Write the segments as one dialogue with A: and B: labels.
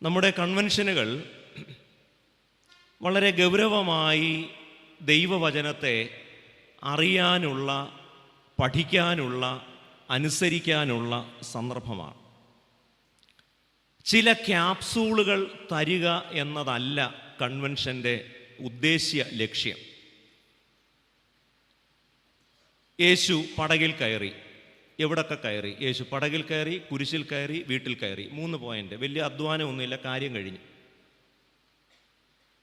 A: നമ്മുടെ കൺവെൻഷനുകൾ വളരെ ഗൗരവമായി ദൈവവചനത്തെ അറിയാനുള്ള, പഠിക്കാനുള്ള, അനുസരിക്കാനുള്ള സന്ദർഭമാണ്. ചില ക്യാപ്സൂളുകൾ തരിക എന്നതല്ല കൺവെൻഷൻ്റെ ഉദ്ദേശ്യ ലക്ഷ്യം. യേശു പടകിൽ കയറി. എവിടൊക്കെ കയറി? യേശു പടകിൽ കയറി, കുരിശിൽ കയറി, വീട്ടിൽ കയറി. 3 പോയിന്റ്. വലിയ അധ്വാനമൊന്നുമില്ല, കാര്യം കഴിഞ്ഞു.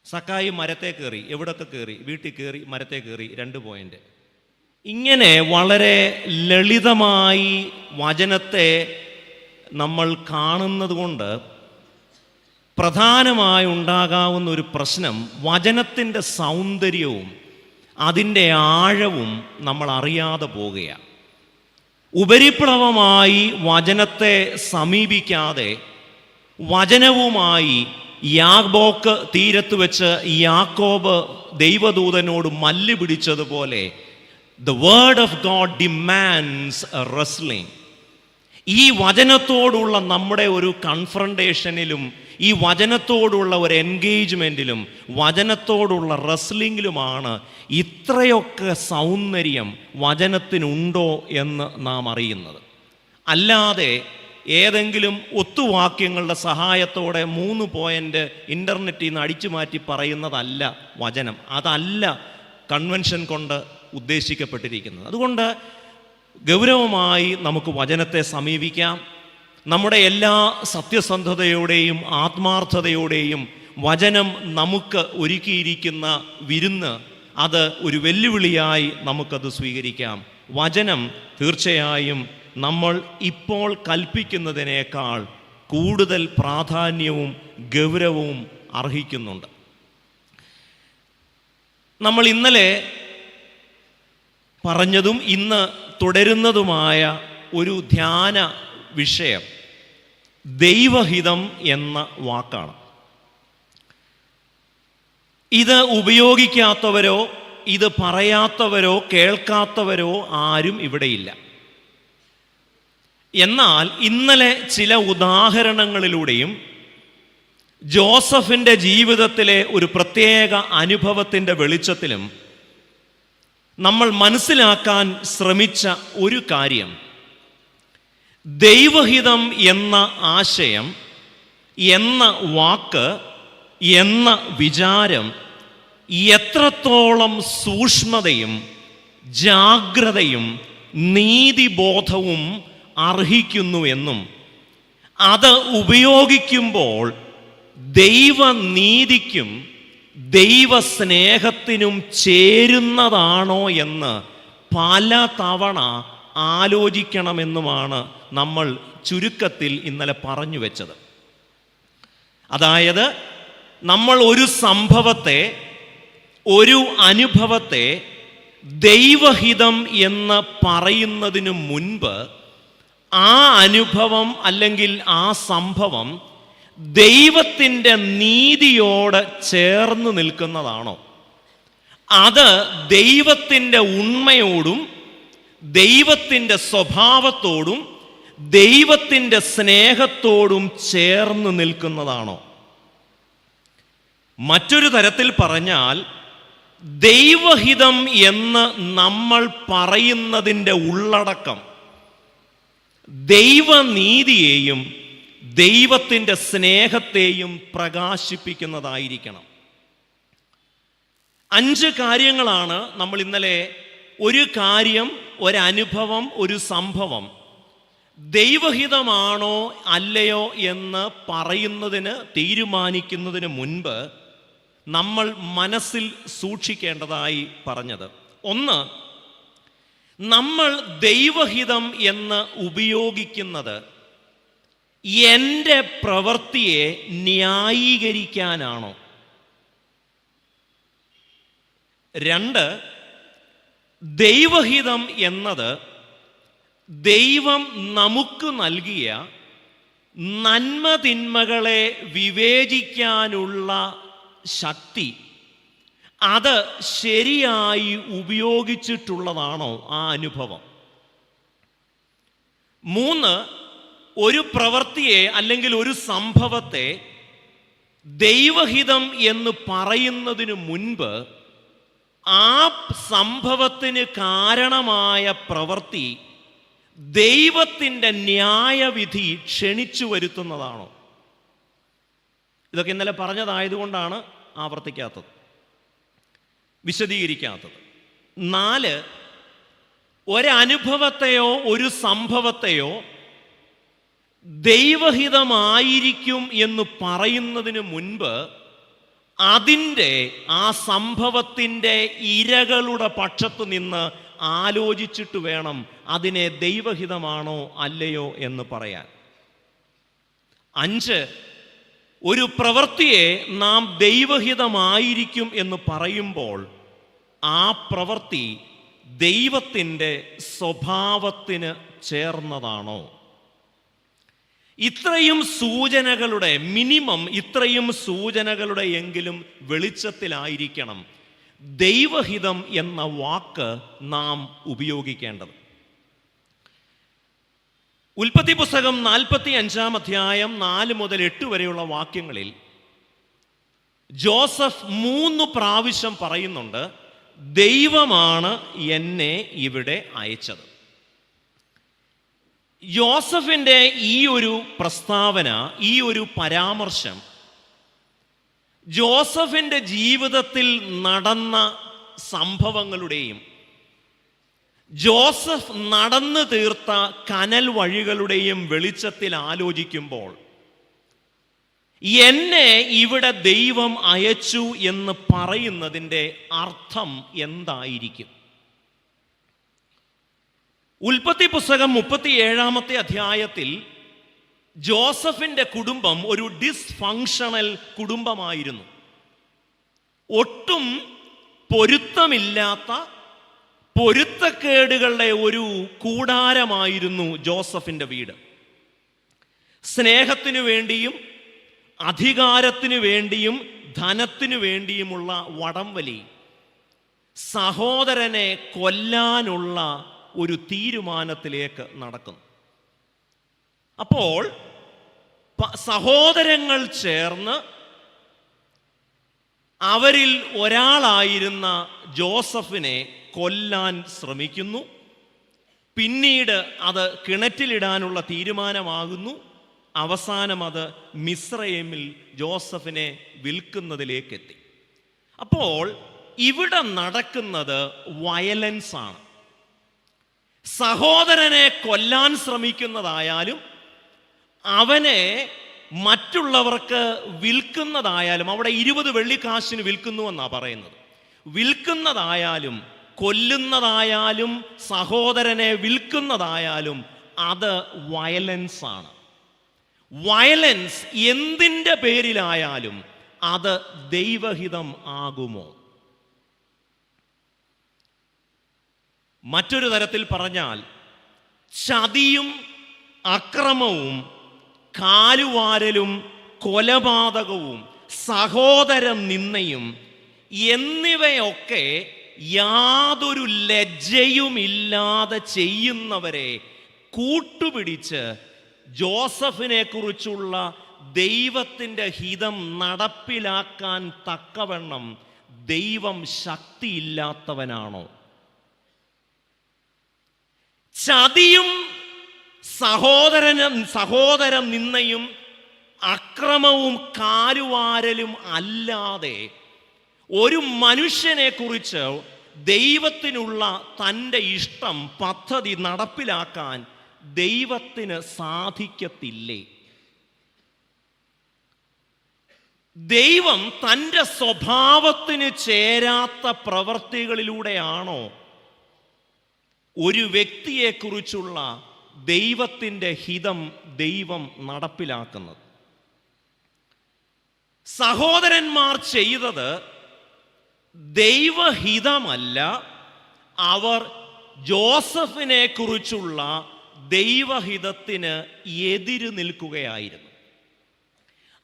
A: സക്കായി മരത്തെ കയറി. എവിടൊക്കെ കയറി? വീട്ടിൽ കയറി, മരത്തെ കയറി. 2 പോയിന്റ്. ഇങ്ങനെ വളരെ ലളിതമായി വചനത്തെ നമ്മൾ കാണുന്നത് കൊണ്ട് പ്രധാനമായി ഉണ്ടാകാവുന്ന ഒരു പ്രശ്നം വചനത്തിൻ്റെ സൗന്ദര്യവും അതിൻ്റെ ആഴവും നമ്മൾ അറിയാതെ പോവുകയാണ്. ഉപരിപ്ലവമായി വചനത്തെ സമീപിക്കാതെ വചനവുമായി യാബോക്ക് തീരത്ത് വെച്ച് യാക്കോബ് ദൈവദൂതനോട് മല്ല് പിടിച്ചതുപോലെ the word of God demands a wrestling. ഈ വചനത്തോടുള്ള നമ്മുടെ ഒരു കൺഫ്രണ്ടേഷനിലും ഈ വചനത്തോടുള്ള ഒരു എൻഗേജ്മെൻറ്റിലും വചനത്തോടുള്ള റെസ്ലിങ്ങിലുമാണ് ഇത്രയൊക്കെ സൗന്ദര്യം വചനത്തിനുണ്ടോ എന്ന് നാം അറിയുന്നത്. അല്ലാതെ ഏതെങ്കിലും ഒത്തുവാക്യങ്ങളുടെ സഹായത്തോടെ 3 പോയിന്റ് ഇൻ്റർനെറ്റിൽ നിന്ന് അടിച്ചു മാറ്റി പറയുന്നതല്ല വചനം. അതല്ല കൺവെൻഷൻ കൊണ്ട് ഉദ്ദേശിക്കപ്പെട്ടിരിക്കുന്നത്. അതുകൊണ്ട് ഗൗരവമായി നമുക്ക് വചനത്തെ സമീപിക്കാം. നമ്മുടെ എല്ലാ സത്യസന്ധതയോടെയും ആത്മാർത്ഥതയോടെയും വചനം നമുക്ക് ഒരുക്കിയിരിക്കുന്ന വിരുന്ന്, അത് ഒരു വെല്ലുവിളിയായി നമുക്കത് സ്വീകരിക്കാം. വചനം തീർച്ചയായും നമ്മൾ ഇപ്പോൾ കൽപ്പിക്കുന്നതിനേക്കാൾ കൂടുതൽ പ്രാധാന്യവും ഗൗരവവും അർഹിക്കുന്നുണ്ട്. നമ്മൾ ഇന്നലെ പറഞ്ഞതും ഇന്ന് തുടരുന്നതുമായ ഒരു ധ്യാന വിഷയം ദൈവഹിതം എന്ന വാക്കാണ്. ഇത് ഉപയോഗിക്കാത്തവരോ ഇത് പറയാത്തവരോ കേൾക്കാത്തവരോ ആരും ഇവിടെയില്ല. എന്നാൽ ഇന്നലെ ചില ഉദാഹരണങ്ങളിലൂടെയും ജോസഫിൻ്റെ ജീവിതത്തിലെ ഒരു പ്രത്യേക അനുഭവത്തിൻ്റെ വെളിച്ചത്തിലും നമ്മൾ മനസ്സിലാക്കാൻ ശ്രമിച്ച ഒരു കാര്യം, ദൈവഹിതം എന്ന ആശയം, എന്ന വാക്ക്, എന്ന വിചാരം എത്രത്തോളം സൂക്ഷ്മതയും ജാഗ്രതയും നീതിബോധവും അർഹിക്കുന്നുവെന്നും അത് ഉപയോഗിക്കുമ്പോൾ ദൈവനീതിക്കും ദൈവസ്നേഹത്തിനും ചേരുന്നതാണോ എന്ന് പല തവണ ആലോചിക്കണമെന്നുമാണ് നമ്മൾ ചുരുക്കത്തിൽ ഇന്നലെ പറഞ്ഞു വെച്ചത്. അതായത് നമ്മൾ ഒരു സംഭവത്തെ, ഒരു അനുഭവത്തെ ദൈവഹിതം എന്ന് പറയുന്നതിന് മുൻപ് ആ അനുഭവം അല്ലെങ്കിൽ ആ സംഭവം ദൈവത്തിൻ്റെ നീതിയോട് ചേർന്ന് നിൽക്കുന്നതാണോ, അത് ദൈവത്തിൻ്റെ ഉണ്മയോടും ദൈവത്തിൻ്റെ സ്വഭാവത്തോടും ദൈവത്തിൻ്റെ സ്നേഹത്തോടും ചേർന്ന് നിൽക്കുന്നതാണോ? മറ്റൊരു തരത്തിൽ പറഞ്ഞാൽ, ദൈവഹിതം എന്ന് നമ്മൾ പറയുന്നതിൻ്റെ ഉള്ളടക്കം ദൈവനീതിയെയും ദൈവത്തിൻ്റെ സ്നേഹത്തെയും പ്രകാശിപ്പിക്കുന്നതായിരിക്കണം. 5 കാര്യങ്ങളാണ് നമ്മൾ ഇന്നലെ, ഒരു കാര്യം, ഒരനുഭവം, ഒരു സംഭവം ദൈവഹിതമാണോ അല്ലയോ എന്ന് പറയുന്നതിന്, തീരുമാനിക്കുന്നതിന് മുൻപ് നമ്മൾ മനസ്സിൽ സൂക്ഷിക്കേണ്ടതായി പറഞ്ഞത്. 1, നമ്മൾ ദൈവഹിതം എന്ന് ഉപയോഗിക്കുന്നത് എൻ്റെ പ്രവൃത്തിയെ ന്യായീകരിക്കാനാണോ? 2, ദൈവഹിതം എന്നത് ദൈവം നമുക്ക് നൽകിയ നന്മതിന്മകളെ വിവേചിക്കാനുള്ള ശക്തി, അത് ശരിയായി ഉപയോഗിച്ചിട്ടുള്ളതാണോ ആ അനുഭവം? 3, ഒരു പ്രവൃത്തിയെ അല്ലെങ്കിൽ ഒരു സംഭവത്തെ ദൈവഹിതം എന്ന് പറയുന്നതിനു മുൻപ് ആ സംഭവത്തിന് കാരണമായ പ്രവൃത്തി ദൈവത്തിൻ്റെ ന്യായവിധി ക്ഷണിച്ചു വരുത്തുന്നതാണോ? ഇതൊക്കെ ഇന്നലെ പറഞ്ഞതായതുകൊണ്ടാണ് ആവർത്തിക്കാത്തത്, വിശദീകരിക്കാത്തത്. 4, ഒരനുഭവത്തെയോ ഒരു സംഭവത്തെയോ ദൈവഹിതമായിരിക്കും എന്ന് പറയുന്നതിന് മുൻപ് അതിൻ്റെ ആ സംഭവത്തിൻ്റെ ഇരകളുടെ പക്ഷത്ത് നിന്ന് ആലോചിച്ചിട്ട് വേണം അതിനെ ദൈവഹിതമാണോ അല്ലയോ എന്ന് പറയാൻ. 5, ഒരു പ്രവൃത്തിയെ നാം ദൈവഹിതമായിരിക്കും എന്ന് പറയുമ്പോൾ ആ പ്രവൃത്തി ദൈവത്തിൻ്റെ സ്വഭാവത്തിന് ചേർന്നതാണോ? ഇത്രയും സൂചനകളുടെ മിനിമം ഇത്രയും സൂചനകളുടെ എങ്കിലും വെളിച്ചത്തിലായിരിക്കണം ദൈവഹിതം എന്ന വാക്ക് നാം ഉപയോഗിക്കേണ്ടത്. ഉൽപ്പത്തി പുസ്തകം 45-ാം അധ്യായം 4 മുതൽ 8 വരെയുള്ള വാക്യങ്ങളിൽ ജോസഫ് 3 പ്രാവശ്യം പറയുന്നുണ്ട്, ദൈവമാണ് എന്നെ ഇവിടെ അയച്ചത്. യോസഫിൻ്റെ ഈ ഒരു പ്രസ്താവന, ഈ ഒരു പരാമർശം ജോസഫിൻ്റെ ജീവിതത്തിൽ നടന്ന സംഭവങ്ങളുടെയും ജോസഫ് നടന്നു തീർത്ത കനൽ വഴികളുടെയും വെളിച്ചത്തിൽ ആലോചിക്കുമ്പോൾ എന്നെ ഇവിടെ ദൈവം അയച്ചു എന്ന് പറയുന്നതിൻ്റെ അർത്ഥം എന്തായിരിക്കും? ഉൽപ്പത്തി പുസ്തകം 37-ാമത്തെ അധ്യായത്തിൽ ജോസഫിൻ്റെ കുടുംബം ഒരു ഡിസ്ഫങ്ഷണൽ കുടുംബമായിരുന്നു. ഒട്ടും പൊരുത്തമില്ലാത്ത പൊരുത്തക്കേടുകളുടെ ഒരു കൂടാരമായിരുന്നു ജോസഫിൻ്റെ വീട്. സ്നേഹത്തിനു വേണ്ടിയും അധികാരത്തിനു വേണ്ടിയും ധനത്തിനു വേണ്ടിയുമുള്ള വടംവലി, സഹോദരനെ കൊല്ലാനുള്ള ഒരു തീരുമാനത്തിലേക്ക് നടക്കുന്നു. അപ്പോൾ സഹോദരങ്ങൾ ചേർന്ന് അവരിൽ ഒരാളായിരുന്ന ജോസഫിനെ കൊല്ലാൻ ശ്രമിക്കുന്നു. പിന്നീട് അത് കിണറ്റിലിടാനുള്ള തീരുമാനമാകുന്നു. അവസാനം അത് മിസ്രയീമിൽ ജോസഫിനെ വിൽക്കുന്നതിലേക്കെത്തി. അപ്പോൾ ഇവിടെ നടക്കുന്നത് വയലൻസ് ആണ്. സഹോദരനെ കൊല്ലാൻ ശ്രമിക്കുന്നതായാലും അവനെ മറ്റുള്ളവർക്ക് വിൽക്കുന്നതായാലും, അവിടെ 20 വെള്ളിക്കാശിന് വിൽക്കുന്നു എന്നാണ് പറയുന്നത്, വിൽക്കുന്നതായാലും കൊല്ലുന്നതായാലും സഹോദരനെ വിൽക്കുന്നതായാലും അത് വയലൻസ് ആണ്. വയലൻസ് എന്തിൻ്റെ പേരിലായാലും അത് ദൈവഹിതം ആകുമോ? മറ്റൊരു തരത്തിൽ പറഞ്ഞാൽ ചതിയും അക്രമവും കാലുവാരലും കൊലപാതകവും സഹോദര നിന്ദയും എന്നിവയൊക്കെ യാതൊരു ലജ്ജയുമില്ലാതെ ചെയ്യുന്നവരെ കൂട്ടുപിടിച്ച് ജോസഫിനെ കുറിച്ചുള്ള ദൈവത്തിൻ്റെ ഹിതം നടപ്പിലാക്കാൻ തക്കവണ്ണം ദൈവം ശക്തിയില്ലാത്തവനാണോ? ചതിയും സഹോദര നിന്ദയും അക്രമവും കാലുവാരലും അല്ലാതെ ഒരു മനുഷ്യനെ കുറിച്ച് ദൈവത്തിനുള്ള തൻ്റെ ഇഷ്ടം, പദ്ധതി നടപ്പിലാക്കാൻ ദൈവത്തിന് സാധിക്കത്തില്ലേ? ദൈവം തൻ്റെ സ്വഭാവത്തിന് ചേരാത്ത പ്രവൃത്തികളിലൂടെയാണോ ഒരു വ്യക്തിയെക്കുറിച്ചുള്ള ദൈവത്തിൻ്റെ ഹിതം ദൈവം നടപ്പിലാക്കുന്നത്? സഹോദരന്മാർ ചെയ്തത് ദൈവഹിതമല്ല, അവർ ജോസഫിനെ കുറിച്ചുള്ള ദൈവഹിതത്തിന് എതിര് നിൽക്കുകയായിരുന്നു.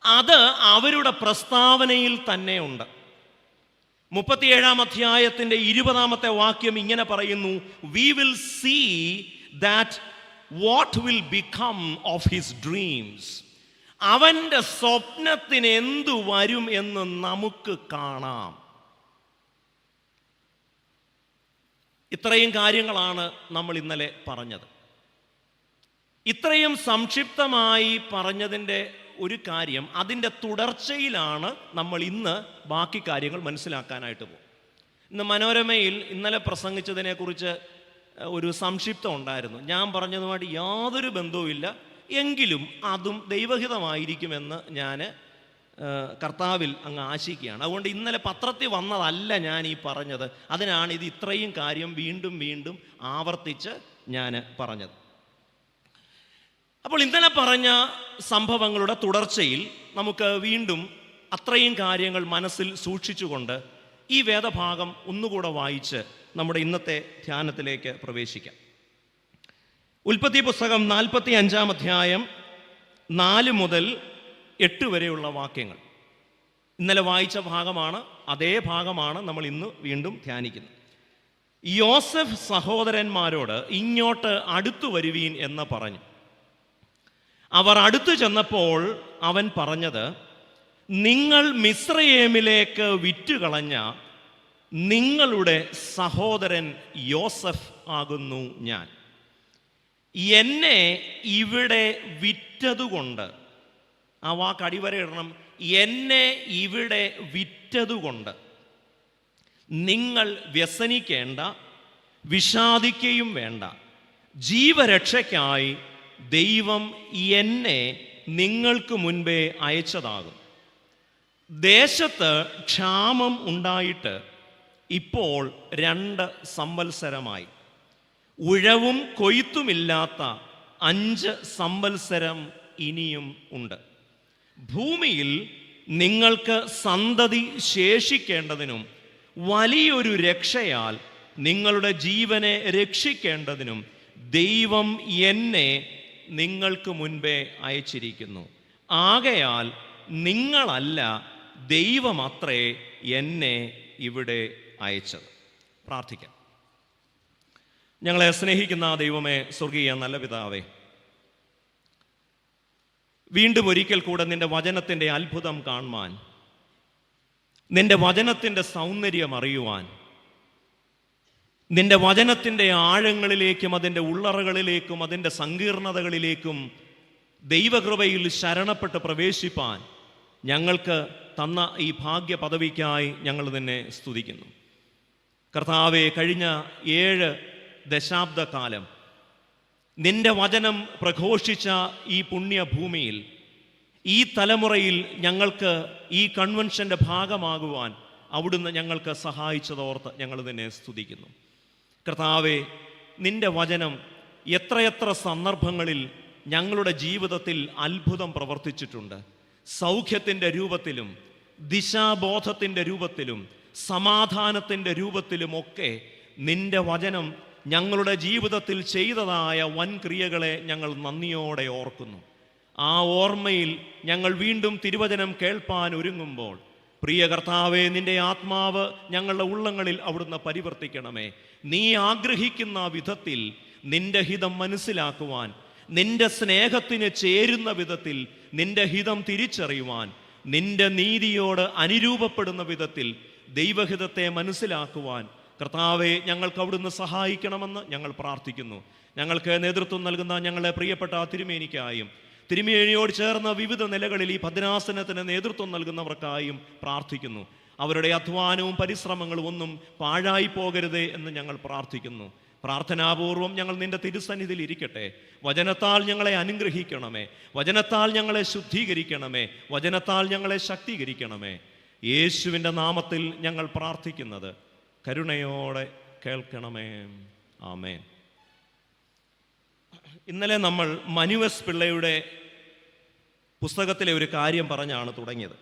A: അത് അവരുടെ പ്രസ്താവനയിൽ തന്നെ ഉണ്ട്. 37-ാം അധ്യായത്തിൻ്റെ 20-ാമത്തെ വാക്യം ഇങ്ങനെ പറയുന്നു, we will see that what will become of his dreams. അവൻ്റെ സ്വപ്നത്തിന് എന്തു വരും എന്ന് നമുക്ക് കാണാം. ഇത്രയും കാര്യങ്ങളാണ് നമ്മൾ ഇന്നലെ പറഞ്ഞത്. ഇത്രയും സംക്ഷിപ്തമായി പറഞ്ഞതിൻ്റെ ഒരു കാര്യം, അതിൻ്റെ തുടർച്ചയിലാണ് നമ്മൾ ഇന്ന് ബാക്കി കാര്യങ്ങൾ മനസ്സിലാക്കാനായിട്ട് പോകും. ഇന്ന് മനോരമയിൽ ഇന്നലെ പ്രസംഗിച്ചതിനെക്കുറിച്ച് ഒരു സംക്ഷിപ്തം ഉണ്ടായിരുന്നു. ഞാൻ പറഞ്ഞതുമായിട്ട് യാതൊരു ബന്ധവുമില്ല, എങ്കിലും അതും ദൈവഹിതമായിരിക്കുമെന്ന് ഞാൻ കർത്താവിൽ അങ്ങ് ആശിക്കുകയാണ്. അതുകൊണ്ട് ഇന്നലെ പത്രത്തിൽ വന്നതല്ല ഞാൻ ഈ പറഞ്ഞത്. അതിനാണ് ഇത് ഇത്രയും കാര്യം വീണ്ടും വീണ്ടും ആവർത്തിച്ച് ഞാൻ പറഞ്ഞത്. അപ്പോൾ ഇന്നലെ പറഞ്ഞ സംഭവങ്ങളുടെ തുടർച്ചയിൽ നമുക്ക് വീണ്ടും അത്രയും കാര്യങ്ങൾ മനസ്സിൽ സൂക്ഷിച്ചുകൊണ്ട് ഈ വേദഭാഗം ഒന്നുകൂടെ വായിച്ച് നമ്മുടെ ഇന്നത്തെ ധ്യാനത്തിലേക്ക് പ്രവേശിക്കാം. ഉൽപ്പത്തി പുസ്തകം 45-ാം അധ്യായം 4 മുതൽ 8 വരെയുള്ള വാക്യങ്ങൾ. ഇന്നലെ വായിച്ച ഭാഗമാണ്, അതേ ഭാഗമാണ് നമ്മൾ ഇന്ന് വീണ്ടും ധ്യാനിക്കുന്നത്. യോസഫ് സഹോദരന്മാരോട് ഇങ്ങോട്ട് അടുത്തു വരുവീൻ എന്ന് പറഞ്ഞു. അവർ അടുത്തു ചെന്നപ്പോൾ അവൻ പറഞ്ഞത്, നിങ്ങൾ മിസ്രയേമിലേക്ക് വിറ്റുകളഞ്ഞ നിങ്ങളുടെ സഹോദരൻ യോസഫ് ആകുന്നു ഞാൻ. എന്നെ ഇവിടെ വിറ്റതുകൊണ്ട്, ആ വാക്ക് അടിവരയിടണം, എന്നെ ഇവിടെ വിറ്റതുകൊണ്ട് നിങ്ങൾ വ്യസനിക്കേണ്ട, വിഷാദിക്കുകയും വേണ്ട. ജീവരക്ഷയ്ക്കായി ദൈവം എന്നെ നിങ്ങൾക്ക് മുൻപേ അയച്ചതാകും. ദേശത്ത് ക്ഷാമം ഉണ്ടായിട്ട് ഇപ്പോൾ 2 സംവത്സരമായി. ഉഴവും കൊയ്ത്തുമില്ലാത്ത 5 സംവത്സരം ഇനിയും ഉണ്ട്. ഭൂമിയിൽ നിങ്ങൾക്ക് സന്തതി ശേഷിക്കേണ്ടതിനും വലിയൊരു രക്ഷയാൽ നിങ്ങളുടെ ജീവനെ രക്ഷിക്കേണ്ടതിനും ദൈവം എന്നെ നിങ്ങൾക്ക് മുൻപേ അയച്ചിരിക്കുന്നു. ആകയാൽ നിങ്ങളല്ല, ദൈവമത്രേ എന്നെ ഇവിടെ അയച്ചത്. പ്രാർത്ഥിക്കാം. ഞങ്ങളെ സ്നേഹിക്കുന്ന ദൈവമേ, സ്വർഗീയ നല്ല പിതാവേ, വീണ്ടും ഒരിക്കൽ കൂടെ നിന്റെ വചനത്തിൻ്റെ അത്ഭുതം കാണുവാൻ, നിന്റെ വചനത്തിൻ്റെ സൗന്ദര്യം അറിയുവാൻ, നിന്റെ വചനത്തിൻ്റെ ആഴങ്ങളിലേക്കും അതിൻ്റെ ഉള്ളറകളിലേക്കും അതിൻ്റെ സങ്കീർണതകളിലേക്കും ദൈവകൃപയിൽ ശരണപ്പെട്ട് പ്രവേശിപ്പാൻ ഞങ്ങൾക്ക് തന്ന ഈ ഭാഗ്യ പദവിക്കായി ഞങ്ങൾ നിന്നെ സ്തുതിക്കുന്നു. കർത്താവെ, കഴിഞ്ഞ 7 ദശാബ്ദക്കാലം നിന്റെ വചനം പ്രഘോഷിച്ച ഈ പുണ്യഭൂമിയിൽ, ഈ തലമുറയിൽ ഞങ്ങൾക്ക് ഈ കൺവെൻഷൻ്റെ ഭാഗമാകുവാൻ അവിടുന്ന് ഞങ്ങൾക്ക് സഹായിച്ചതോർത്ത് ഞങ്ങൾ നിന്നെ സ്തുതിക്കുന്നു. കർത്താവെ, നിന്റെ വചനം എത്രയെത്ര സന്ദർഭങ്ങളിൽ ഞങ്ങളുടെ ജീവിതത്തിൽ അത്ഭുതം പ്രവർത്തിച്ചിട്ടുണ്ട്. സൗഖ്യത്തിൻ്റെ രൂപത്തിലും ദിശാബോധത്തിൻ്റെ രൂപത്തിലും സമാധാനത്തിൻ്റെ രൂപത്തിലുമൊക്കെ നിന്റെ വചനം ഞങ്ങളുടെ ജീവിതത്തിൽ ചെയ്തതായ വൻ ക്രിയകളെ ഞങ്ങൾ നന്ദിയോടെ ഓർക്കുന്നു. ആ ഓർമ്മയിൽ ഞങ്ങൾ വീണ്ടും തിരുവചനം കേൾപ്പാൻ ഒരുങ്ങുമ്പോൾ, പ്രിയ കർത്താവേ, നിന്റെ ആത്മാവ് ഞങ്ങളുടെ ഉള്ളങ്ങളിൽ അവിടുന്ന് പരിവർത്തിക്കണമേ. നീ ആഗ്രഹിക്കുന്ന വിധത്തിൽ നിന്റെ ഹിതം മനസ്സിലാക്കുവാൻ, നിന്റെ സ്നേഹത്തിന് ചേരുന്ന വിധത്തിൽ നിന്റെ ഹിതം തിരിച്ചറിയുവാൻ, നിന്റെ നീതിയോട് അനുരൂപപ്പെടുന്ന വിധത്തിൽ ദൈവഹിതത്തെ മനസ്സിലാക്കുവാൻ കർത്താവെ ഞങ്ങൾക്ക് അവിടുന്ന് സഹായിക്കണമെന്ന് ഞങ്ങൾ പ്രാർത്ഥിക്കുന്നു. ഞങ്ങൾക്ക് നേതൃത്വം നൽകുന്ന ഞങ്ങളെ പ്രിയപ്പെട്ട തിരുമേനിക്കായും തിരുമേനിയോട് ചേർന്ന വിവിധ നിലകളിൽ ഈ ഭദ്രാസനത്തിന് നേതൃത്വം നൽകുന്നവർക്കായും പ്രാർത്ഥിക്കുന്നു. അവരുടെ അധ്വാനവും പരിശ്രമങ്ങളും ഒന്നും പാഴായി പോകരുതേ എന്ന് ഞങ്ങൾ പ്രാർത്ഥിക്കുന്നു. പ്രാർത്ഥനാപൂർവം ഞങ്ങൾ നിന്റെ തിരുസന്നിധിയിൽ ഇരിക്കട്ടെ. വചനത്താൽ ഞങ്ങളെ അനുഗ്രഹിക്കണമേ, വചനത്താൽ ഞങ്ങളെ ശുദ്ധീകരിക്കണമേ, വചനത്താൽ ഞങ്ങളെ ശക്തീകരിക്കണമേ. യേശുവിൻ്റെ നാമത്തിൽ ഞങ്ങൾ പ്രാർത്ഥിക്കുന്നത് കരുണയോടെ കേൾക്കണമേ. ആമേൻ. ഇന്നലെ നമ്മൾ മനുവസ് പിള്ളയുടെ പുസ്തകത്തിലെ ഒരു കാര്യം പറഞ്ഞാണ് തുടങ്ങിയത്.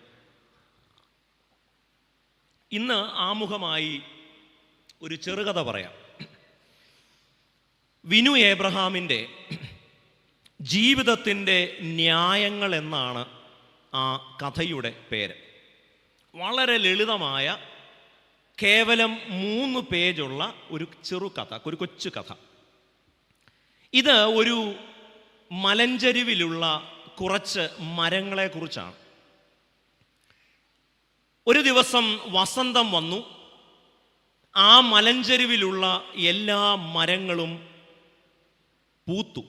A: ഇന്ന് ആമുഖമായി ഒരു ചെറുകഥ പറയാം. വിനു ഏബ്രഹാമിൻ്റെ ജീവിതത്തിൻ്റെ ന്യായങ്ങൾ എന്നാണ് ആ കഥയുടെ പേര്. വളരെ ലളിതമായ, കേവലം 3 പേജുള്ള ഒരു ചെറുകഥ, ഒരു കൊച്ചു കഥ. ഇത് ഒരു മലഞ്ചരിവിലുള്ള കുറച്ച് മരങ്ങളെ കുറിച്ചാണ്. ഒരു ദിവസം വസന്തം വന്നു. ആ മലഞ്ചെരുവിലുള്ള എല്ലാ മരങ്ങളും പൂത്തു,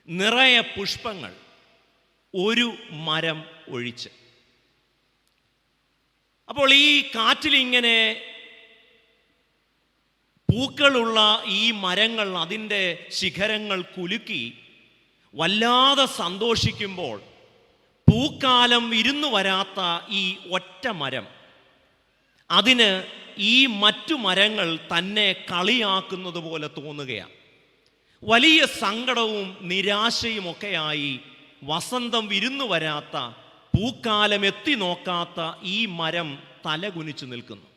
A: നിറയെ പുഷ്പങ്ങൾ, ഒരു മരം ഒഴിച്ച്. അപ്പോൾ ഈ കാറ്റിലിങ്ങനെ പൂക്കളുള്ള ഈ മരങ്ങൾ അതിൻ്റെ ശിഖരങ്ങൾ കുലുക്കി വല്ലാതെ സന്തോഷിക്കുമ്പോൾ പൂക്കാലം വിരുന്നു വരാത്ത ഈ ഒറ്റ മരം അതിന് ഈ മറ്റു മരങ്ങൾ തന്നെ കളിയാക്കുന്നത് പോലെ തോന്നുകയാണ്. വലിയ സങ്കടവും നിരാശയുമൊക്കെയായി വസന്തം വിരുന്നു വരാത്ത, പൂക്കാലം എത്തി നോക്കാത്ത ഈ മരം തലകുനിച്ചു നിൽക്കുന്നു.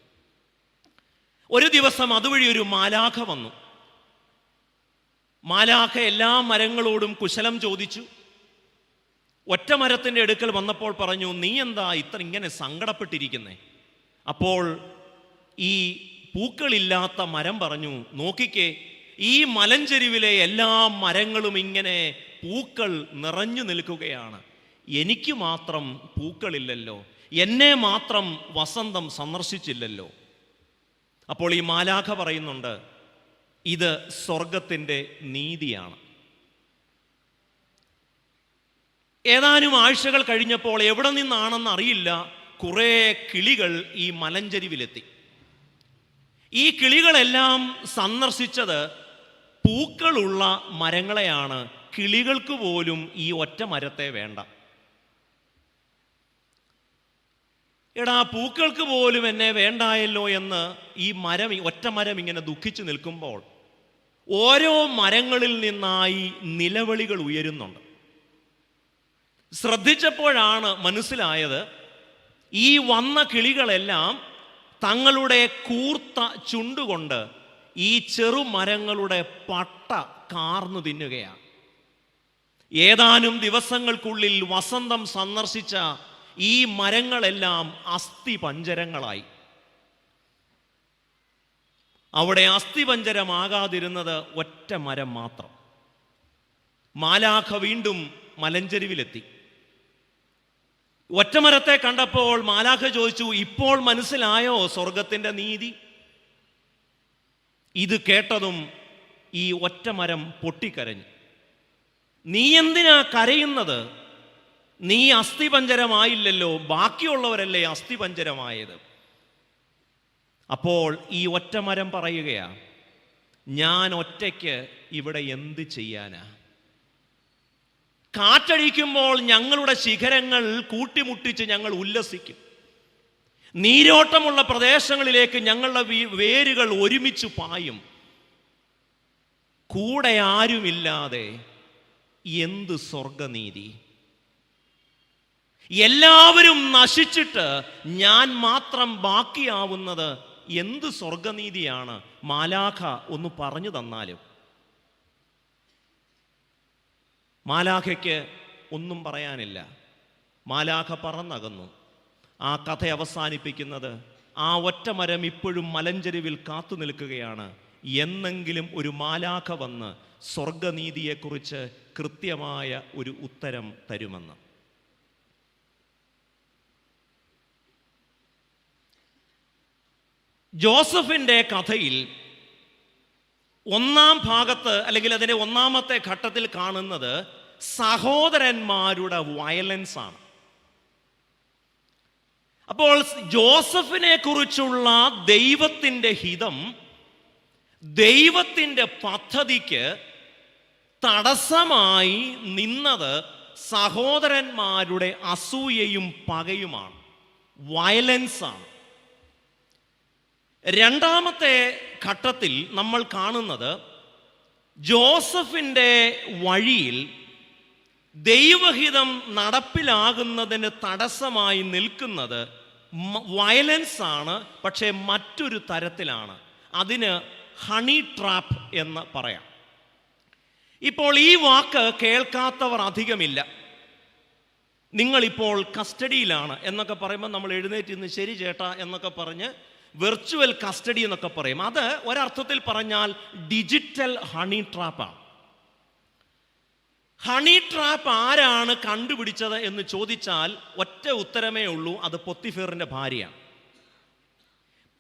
A: ഒരു ദിവസം അതുവഴി ഒരു മാലാഖ വന്നു. മാലാഖ എല്ലാ മരങ്ങളോടും കുശലം ചോദിച്ചു. ഒറ്റ മരത്തിൻ്റെ അടുക്കൽ വന്നപ്പോൾ പറഞ്ഞു, നീ എന്താ ഇങ്ങനെ സങ്കടപ്പെട്ടിരിക്കുന്നേ? അപ്പോൾ ഈ പൂക്കളില്ലാത്ത മരം പറഞ്ഞു, നോക്കിക്കേ, ഈ മലഞ്ചെരുവിലെ എല്ലാ മരങ്ങളും ഇങ്ങനെ പൂക്കൾ നിറഞ്ഞു നിൽക്കുകയാണ്, എനിക്ക് മാത്രം പൂക്കളില്ലല്ലോ, എന്നെ മാത്രം വസന്തം സന്ദർശിച്ചില്ലല്ലോ. അപ്പോൾ ഈ മാലാഖ പറയുന്നുണ്ട്, ഇത് സ്വർഗത്തിൻ്റെ നീതിയാണ്. ഏതാനും ആഴ്ചകൾ കഴിഞ്ഞപ്പോൾ എവിടെ നിന്നാണെന്ന് അറിയില്ല, കുറേ കിളികൾ ഈ മലഞ്ചെരുവിലെത്തി. ഈ കിളികളെല്ലാം സന്ദർശിച്ചത് പൂക്കളുള്ള മരങ്ങളെയാണ്. കിളികൾക്ക് പോലും ഈ ഒറ്റ മരത്തെ വേണ്ട. എടാ, പൂക്കൾക്ക് പോലും എന്നെ വേണ്ടായല്ലോ എന്ന് ഈ ഒറ്റ മരം ഇങ്ങനെ ദുഃഖിച്ചു നിൽക്കുമ്പോൾ ഓരോ മരങ്ങളിൽ നിന്നായി നിലവിളികൾ ഉയരുന്നുണ്ട്. ശ്രദ്ധിച്ചപ്പോഴാണ് മനസ്സിലായത്, ഈ വന്ന കിളികളെല്ലാം തങ്ങളുടെ കൂർത്ത ചുണ്ടുകൊണ്ട് ഈ ചെറുമരങ്ങളുടെ പട്ട കാർന്നു തിന്നുകയാണ്. ഏതാനും ദിവസങ്ങൾക്കുള്ളിൽ വസന്തം സന്ദർശിച്ച ഈ മരങ്ങളെല്ലാം അസ്ഥിപഞ്ജരങ്ങളായി. അവിടെ അസ്ഥിപഞ്ജരമാകാതിരുന്നത് ഒറ്റ മരം മാത്രം. മാലാഖ വീണ്ടും മലഞ്ചെരുവിലെത്തി. ഒറ്റമരത്തെ കണ്ടപ്പോൾ മാലാഖ ചോദിച്ചു, ഇപ്പോൾ മനസ്സിലായോ സ്വർഗത്തിൻ്റെ നീതി? ഇത് കേട്ടതും ഈ ഒറ്റമരം പൊട്ടിക്കരഞ്ഞു. നീ എന്തിനാ കരയുന്നത്? നീ അസ്ഥിപഞ്ജരമായില്ലല്ലോ, ബാക്കിയുള്ളവരല്ലേ അസ്ഥിപഞ്ജരമായത്. അപ്പോൾ ഈ ഒറ്റമരം പറയുകയാ, ഞാൻ ഒറ്റയ്ക്ക് ഇവിടെ എന്ത് ചെയ്യാനാ? കാറ്റടിക്കുമ്പോൾ ഞങ്ങളുടെ ശിഖരങ്ങൾ കൂട്ടിമുട്ടിച്ച് ഞങ്ങൾ ഉല്ലസിക്കും. നീരോട്ടമുള്ള പ്രദേശങ്ങളിലേക്ക് ഞങ്ങളുടെ വേരുകൾ ഒരുമിച്ച് പായും. കൂടെ ആരുമില്ലാതെ എന്ത് സ്വർഗനീതി? എല്ലാവരും നശിച്ചിട്ട് ഞാൻ മാത്രം ബാക്കിയാവുന്നത് എന്ത് സ്വർഗനീതിയാണ്? മാലാഖ ഒന്ന് പറഞ്ഞു തന്നാലും. മാലാഖയ്ക്ക് ഒന്നും പറയാനില്ല. മാലാഖ പറന്നകന്നു. ആ കഥ അവസാനിപ്പിക്കുന്നത്, ആ ഒറ്റമരം ഇപ്പോഴും മലഞ്ചെരുവിൽ കാത്തു നിൽക്കുകയാണ്. എന്നെങ്കിലും ഒരു മാലാഖ വന്ന് സ്വർഗനീതിയെക്കുറിച്ച് കൃത്യമായ ഒരു ഉത്തരം തരുമെന്ന്. ജോസഫിൻ്റെ കഥയിൽ ഒന്നാം ഭാഗത്ത്, അല്ലെങ്കിൽ അതിൻ്റെ ഒന്നാമത്തെ ഘട്ടത്തിൽ കാണുന്നത് സഹോദരന്മാരുടെ വയലൻസ് ആണ്. അപ്പോൾ ജോസഫിനെ കുറിച്ചുള്ള ദൈവത്തിൻ്റെ ഹിതം, ദൈവത്തിൻ്റെ പദ്ധതിക്ക് തടസ്സമായി നിന്നത് സഹോദരന്മാരുടെ അസൂയയും പകയുമാണ്, വയലൻസാണ്. രണ്ടാമത്തെ ഘട്ടത്തിൽ നമ്മൾ കാണുന്നത് ജോസഫിൻ്റെ വഴിയിൽ ദൈവഹിതം നടപ്പിലാകുന്നതിന് തടസ്സമായി നിൽക്കുന്നത് വയലൻസ് ആണ്, പക്ഷേ മറ്റൊരു തരത്തിലാണ്. അതിന് ഹണി ട്രാപ്പ് എന്ന് പറയാം. ഇപ്പോൾ ഈ വാക്ക് കേൾക്കാത്തവർ അധികമില്ല. നിങ്ങളിപ്പോൾ കസ്റ്റഡിയിലാണ് എന്നൊക്കെ പറയുമ്പോൾ നമ്മൾ എഴുന്നേറ്റ് ഇന്ന് ശരി ചേട്ടാ എന്നൊക്കെ പറഞ്ഞ് വെർച്വൽ കസ്റ്റഡി എന്നൊക്കെ പറയും. അത് ഒരർത്ഥത്തിൽ പറഞ്ഞാൽ ഡിജിറ്റൽ ഹണി ട്രാപ്പാണ്. ഹണി ട്രാപ്പ് ആരാണ് കണ്ടുപിടിച്ചത് എന്ന് ചോദിച്ചാൽ ഒറ്റ ഉത്തരമേ ഉള്ളൂ, അത് പൊത്തിഫേറിന്റെ ഭാര്യയാണ്.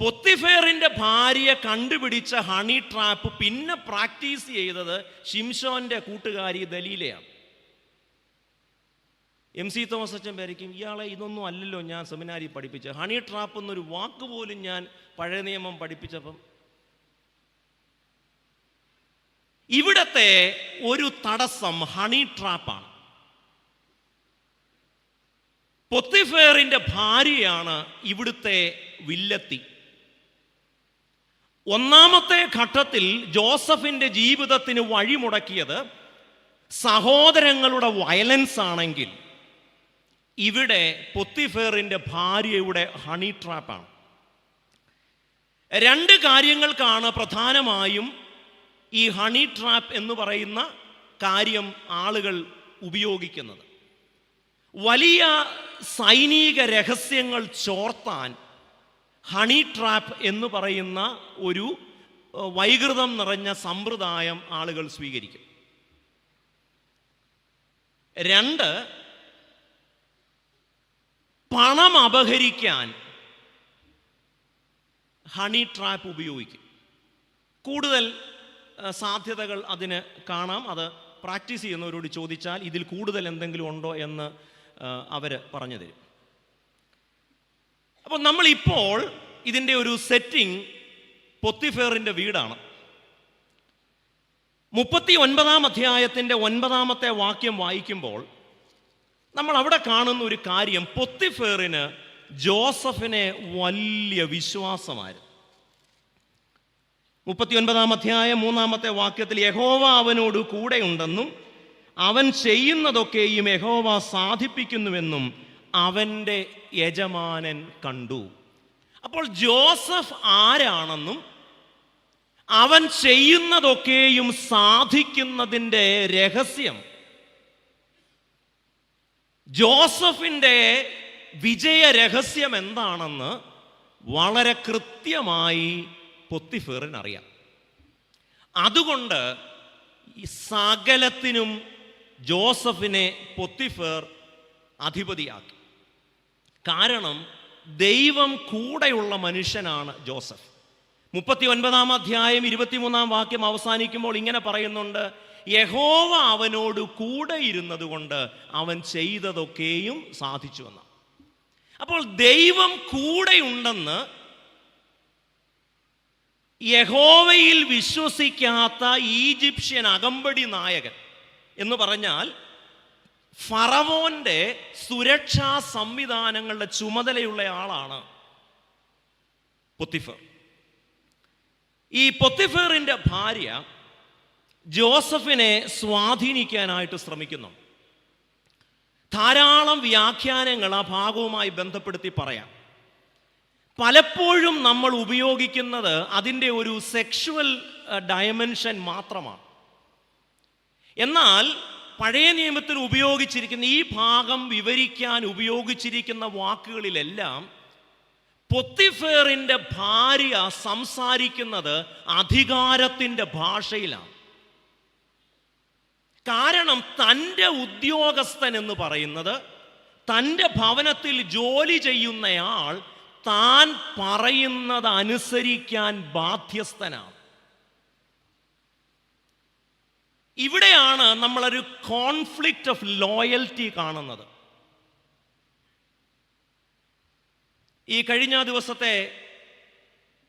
A: പൊത്തിഫേറിന്റെ ഭാര്യ കണ്ടുപിടിച്ച ഹണി ട്രാപ്പ് പിന്നെ പ്രാക്ടീസ് ചെയ്തത് ശിംശോന്റെ കൂട്ടുകാരി ദലീലയാണ്. MC തോമസ് അച്ഛൻ പേരിക്കും, ഇയാളെ ഇതൊന്നും അല്ലല്ലോ ഞാൻ സെമിനാരി പഠിപ്പിച്ചത്, ഹണി ട്രാപ്പ് എന്നൊരു വാക്ക് പോലും ഞാൻ പഴയ നിയമം പഠിപ്പിച്ചപ്പം. ഇവിടത്തെ ഒരു തടസ്സം ഹണി ട്രാപ്പാണ്. പൊത്തിഫേറിന്റെ ഭാര്യയാണ് ഇവിടുത്തെ വില്ലത്തി. ഒന്നാമത്തെ ഘട്ടത്തിൽ ജോസഫിന്റെ ജീവിതത്തിന് വഴിമുടക്കിയത് സഹോദരങ്ങളുടെ വയലൻസ് ആണെങ്കിൽ, ഇവിടെ പൊത്തിഫേറിന്റെ ഭാര്യയുടെ ഹണി ട്രാപ്പാണ്. രണ്ട് കാര്യങ്ങൾക്കാണ് പ്രധാനമായും ഈ ഹണി ട്രാപ്പ് എന്ന് പറയുന്ന കാര്യം ആളുകൾ ഉപയോഗിക്കുന്നത്. വലിയ സൈനിക രഹസ്യങ്ങൾ ചോർത്താൻ ഹണി ട്രാപ്പ് എന്ന് പറയുന്ന ഒരു വൈകൃതം നിറഞ്ഞ സമ്പ്രദായം ആളുകൾ സ്വീകരിക്കും. രണ്ട്, പണം അപഹരിക്കാൻ ഹണി ട്രാപ്പ് ഉപയോഗിക്കും. കൂടുതൽ സാധ്യതകൾ അതിന് കാണാം. അത് പ്രാക്ടീസ് ചെയ്യുന്നവരോട് ചോദിച്ചാൽ ഇതിൽ കൂടുതൽ എന്തെങ്കിലും ഉണ്ടോ എന്ന് അവർ പറഞ്ഞു തരും. അപ്പോൾ നമ്മളിപ്പോൾ ഇതിൻ്റെ ഒരു സെറ്റിംഗ് പൊത്തിഫേറിൻ്റെ വീടാണ്. 39-ാം അധ്യായത്തിൻ്റെ 9-ാമത്തെ വാക്യം വായിക്കുമ്പോൾ നമ്മൾ അവിടെ കാണുന്ന ഒരു കാര്യം, പൊത്തിഫേറിന് ജോസഫിനെ വലിയ വിശ്വാസമായിരുന്നു. 39-ാം അധ്യായം 3-ാമത്തെ വാക്യത്തിൽ യഹോവ അവനോട് കൂടെയുണ്ടെന്നും അവൻ ചെയ്യുന്നതൊക്കെയും യഹോവ സാധിപ്പിക്കുന്നുവെന്നും അവൻ്റെ യജമാനൻ കണ്ടു. അപ്പോൾ ജോസഫ് ആരാണെന്നും അവൻ ചെയ്യുന്നതൊക്കെയും സാധിക്കുന്നതിൻ്റെ രഹസ്യം, ജോസഫിൻ്റെ വിജയ രഹസ്യം എന്താണെന്ന് വളരെ കൃത്യമായി പൊത്തിഫേറിന് അറിയാം. അതുകൊണ്ട് ഈ സകലത്തിനും ജോസഫിനെ പൊത്തിഫേർ അധിപതിയാക്കി. കാരണം ദൈവം കൂടെയുള്ള മനുഷ്യനാണ് ജോസഫ്. 39-ാം അധ്യായം 23-ാം വാക്യം അവസാനിക്കുമ്പോൾ ഇങ്ങനെ പറയുന്നുണ്ട്, യഹോവ അവനോട് കൂടെ ഇരുന്നത് കൊണ്ട് അവൻ ചെയ്തതൊക്കെയും സാധിച്ചുവെന്ന്. അപ്പോൾ ദൈവം കൂടെയുണ്ടെന്ന് യഹോവയിൽ വിശ്വസിക്കാത്ത ഈജിപ്ഷ്യൻ അകമ്പടി നായകൻ എന്ന് പറഞ്ഞാൽ ഫറവോന്റെ സുരക്ഷാ സംവിധാനങ്ങളുടെ ചുമതലയുള്ള ആളാണ് പൊത്തിഫേർ. ഈ പൊത്തിഫേറിന്റെ ഭാര്യ ജോസഫിനെ സ്വാധീനിക്കാനായിട്ട് ശ്രമിക്കുന്നു. ധാരാളം വ്യാഖ്യാനങ്ങൾ ആ ഭാഗവുമായി ബന്ധപ്പെടുത്തി പറയാം. പലപ്പോഴും നമ്മൾ ഉപയോഗിക്കുന്നത് അതിൻ്റെ ഒരു സെക്ഷുവൽ ഡയമെൻഷൻ മാത്രമാണ്. എന്നാൽ പഴയ നിയമത്തിൽ ഉപയോഗിച്ചിരിക്കുന്ന ഈ ഭാഗം വിവരിക്കാൻ ഉപയോഗിച്ചിരിക്കുന്ന വാക്കുകളിലെല്ലാം പൊത്തിഫേറിന്റെ ഭാര്യ സംസാരിക്കുന്നത് അധികാരത്തിൻ്റെ ഭാഷയിലാണ്. കാരണം തൻ്റെ ഉദ്യോഗസ്ഥൻ എന്ന് പറയുന്നത്, തൻ്റെ ഭവനത്തിൽ ജോലി ചെയ്യുന്നയാൾ താൻ പറയുന്നത് അനുസരിക്കാൻ ബാധ്യസ്ഥനാണ്. ഇവിടെയാണ് നമ്മളൊരു കോൺഫ്ലിക്റ്റ് ഓഫ് ലോയൽറ്റി കാണുന്നത്. ഈ കഴിഞ്ഞ ദിവസത്തെ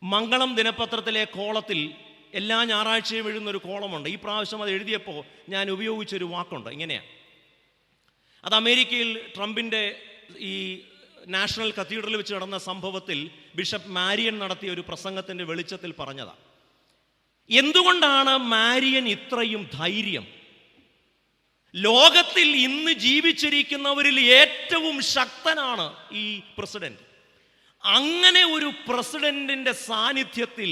A: മംഗളം ദിനപത്രത്തിലെ കോളത്തിൽ എല്ലാ ഞായറാഴ്ചയും എഴുതുന്നൊരു കോളമുണ്ട്. ഈ പ്രാവശ്യം അത് എഴുതിയപ്പോൾ ഞാൻ ഉപയോഗിച്ചൊരു വാക്കുണ്ട്, ഇങ്ങനെയാണ്. അത് അമേരിക്കയിൽ ട്രംപിൻ്റെ ഈ നാഷണൽ കത്തീഡ്രലിൽ വെച്ച് നടന്ന സംഭവത്തിൽ ബിഷപ്പ് മാരിയൻ നടത്തിയ ഒരു പ്രസംഗത്തിൻ്റെ വെളിച്ചത്തിൽ പറഞ്ഞതാണ്. എന്തുകൊണ്ടാണ് മാരിയൻ ഇത്രയും ധൈര്യം? ലോകത്തിൽ ഇന്ന് ജീവിച്ചിരിക്കുന്നവരിൽ ഏറ്റവും ശക്തനാണ് ഈ പ്രസിഡന്റ്. അങ്ങനെ ഒരു പ്രസിഡന്റിന്റെ സാന്നിധ്യത്തിൽ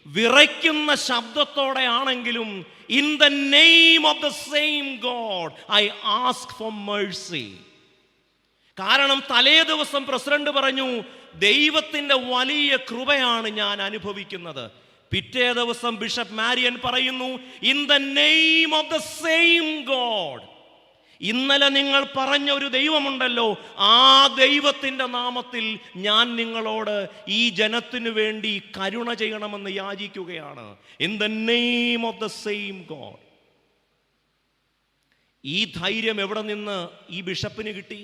A: വിറയ്ക്കുന്ന ശബ്ദത്തോടെ ആണെങ്കിലും in the name of the same God I ask for Mercy. കാരണം തലേ ദിവസം പ്രസിഡന്റ് പറഞ്ഞു, ദൈവത്തിന്റെ വലിയ കൃപയാണ് ഞാൻ അനുഭവിക്കുന്നത്. പിറ്റേ ദിവസം ബിഷപ്പ് മാരിയൻ പറയുന്നു, in the name of the same God ഇന്നലെ നിങ്ങൾ പറഞ്ഞ ഒരു ദൈവമുണ്ടല്ലോ, ആ ദൈവത്തിൻ്റെ നാമത്തിൽ ഞാൻ നിങ്ങളോട് ഈ ജനത്തിനു വേണ്ടി കരുണ ചെയ്യണമെന്ന് യാചിക്കുകയാണ്. In the name of the same God. ഈ ധൈര്യം എവിടെ നിന്ന് ഈ ബിഷപ്പിന് കിട്ടി?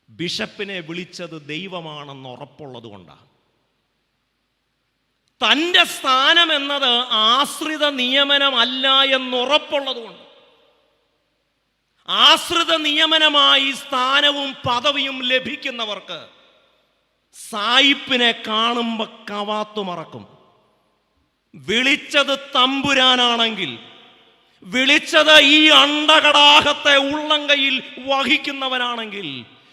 A: ബിഷപ്പിനെ വിളിച്ചത് ദൈവമാണെന്ന് ഉറപ്പുള്ളത് കൊണ്ടാണ്. തൻ്റെ സ്ഥാനം എന്നത് ആശ്രിത നിയമനമല്ല എന്നുറപ്പുള്ളത് കൊണ്ട്. ആശ്രിത നിയമനമായി സ്ഥാനവും പദവിയും ലഭിക്കുന്നവർക്ക് സായിപ്പിനെ കാണുമ്പോൾ കവാത്തു മറക്കും. വിളിച്ചത് തമ്പുരാനാണെങ്കിൽ, വിളിച്ചത് ഈ അണ്ടകടാഹത്തെ ഉള്ളംകൈയിൽ വഹിക്കുന്നവനാണെങ്കിൽ,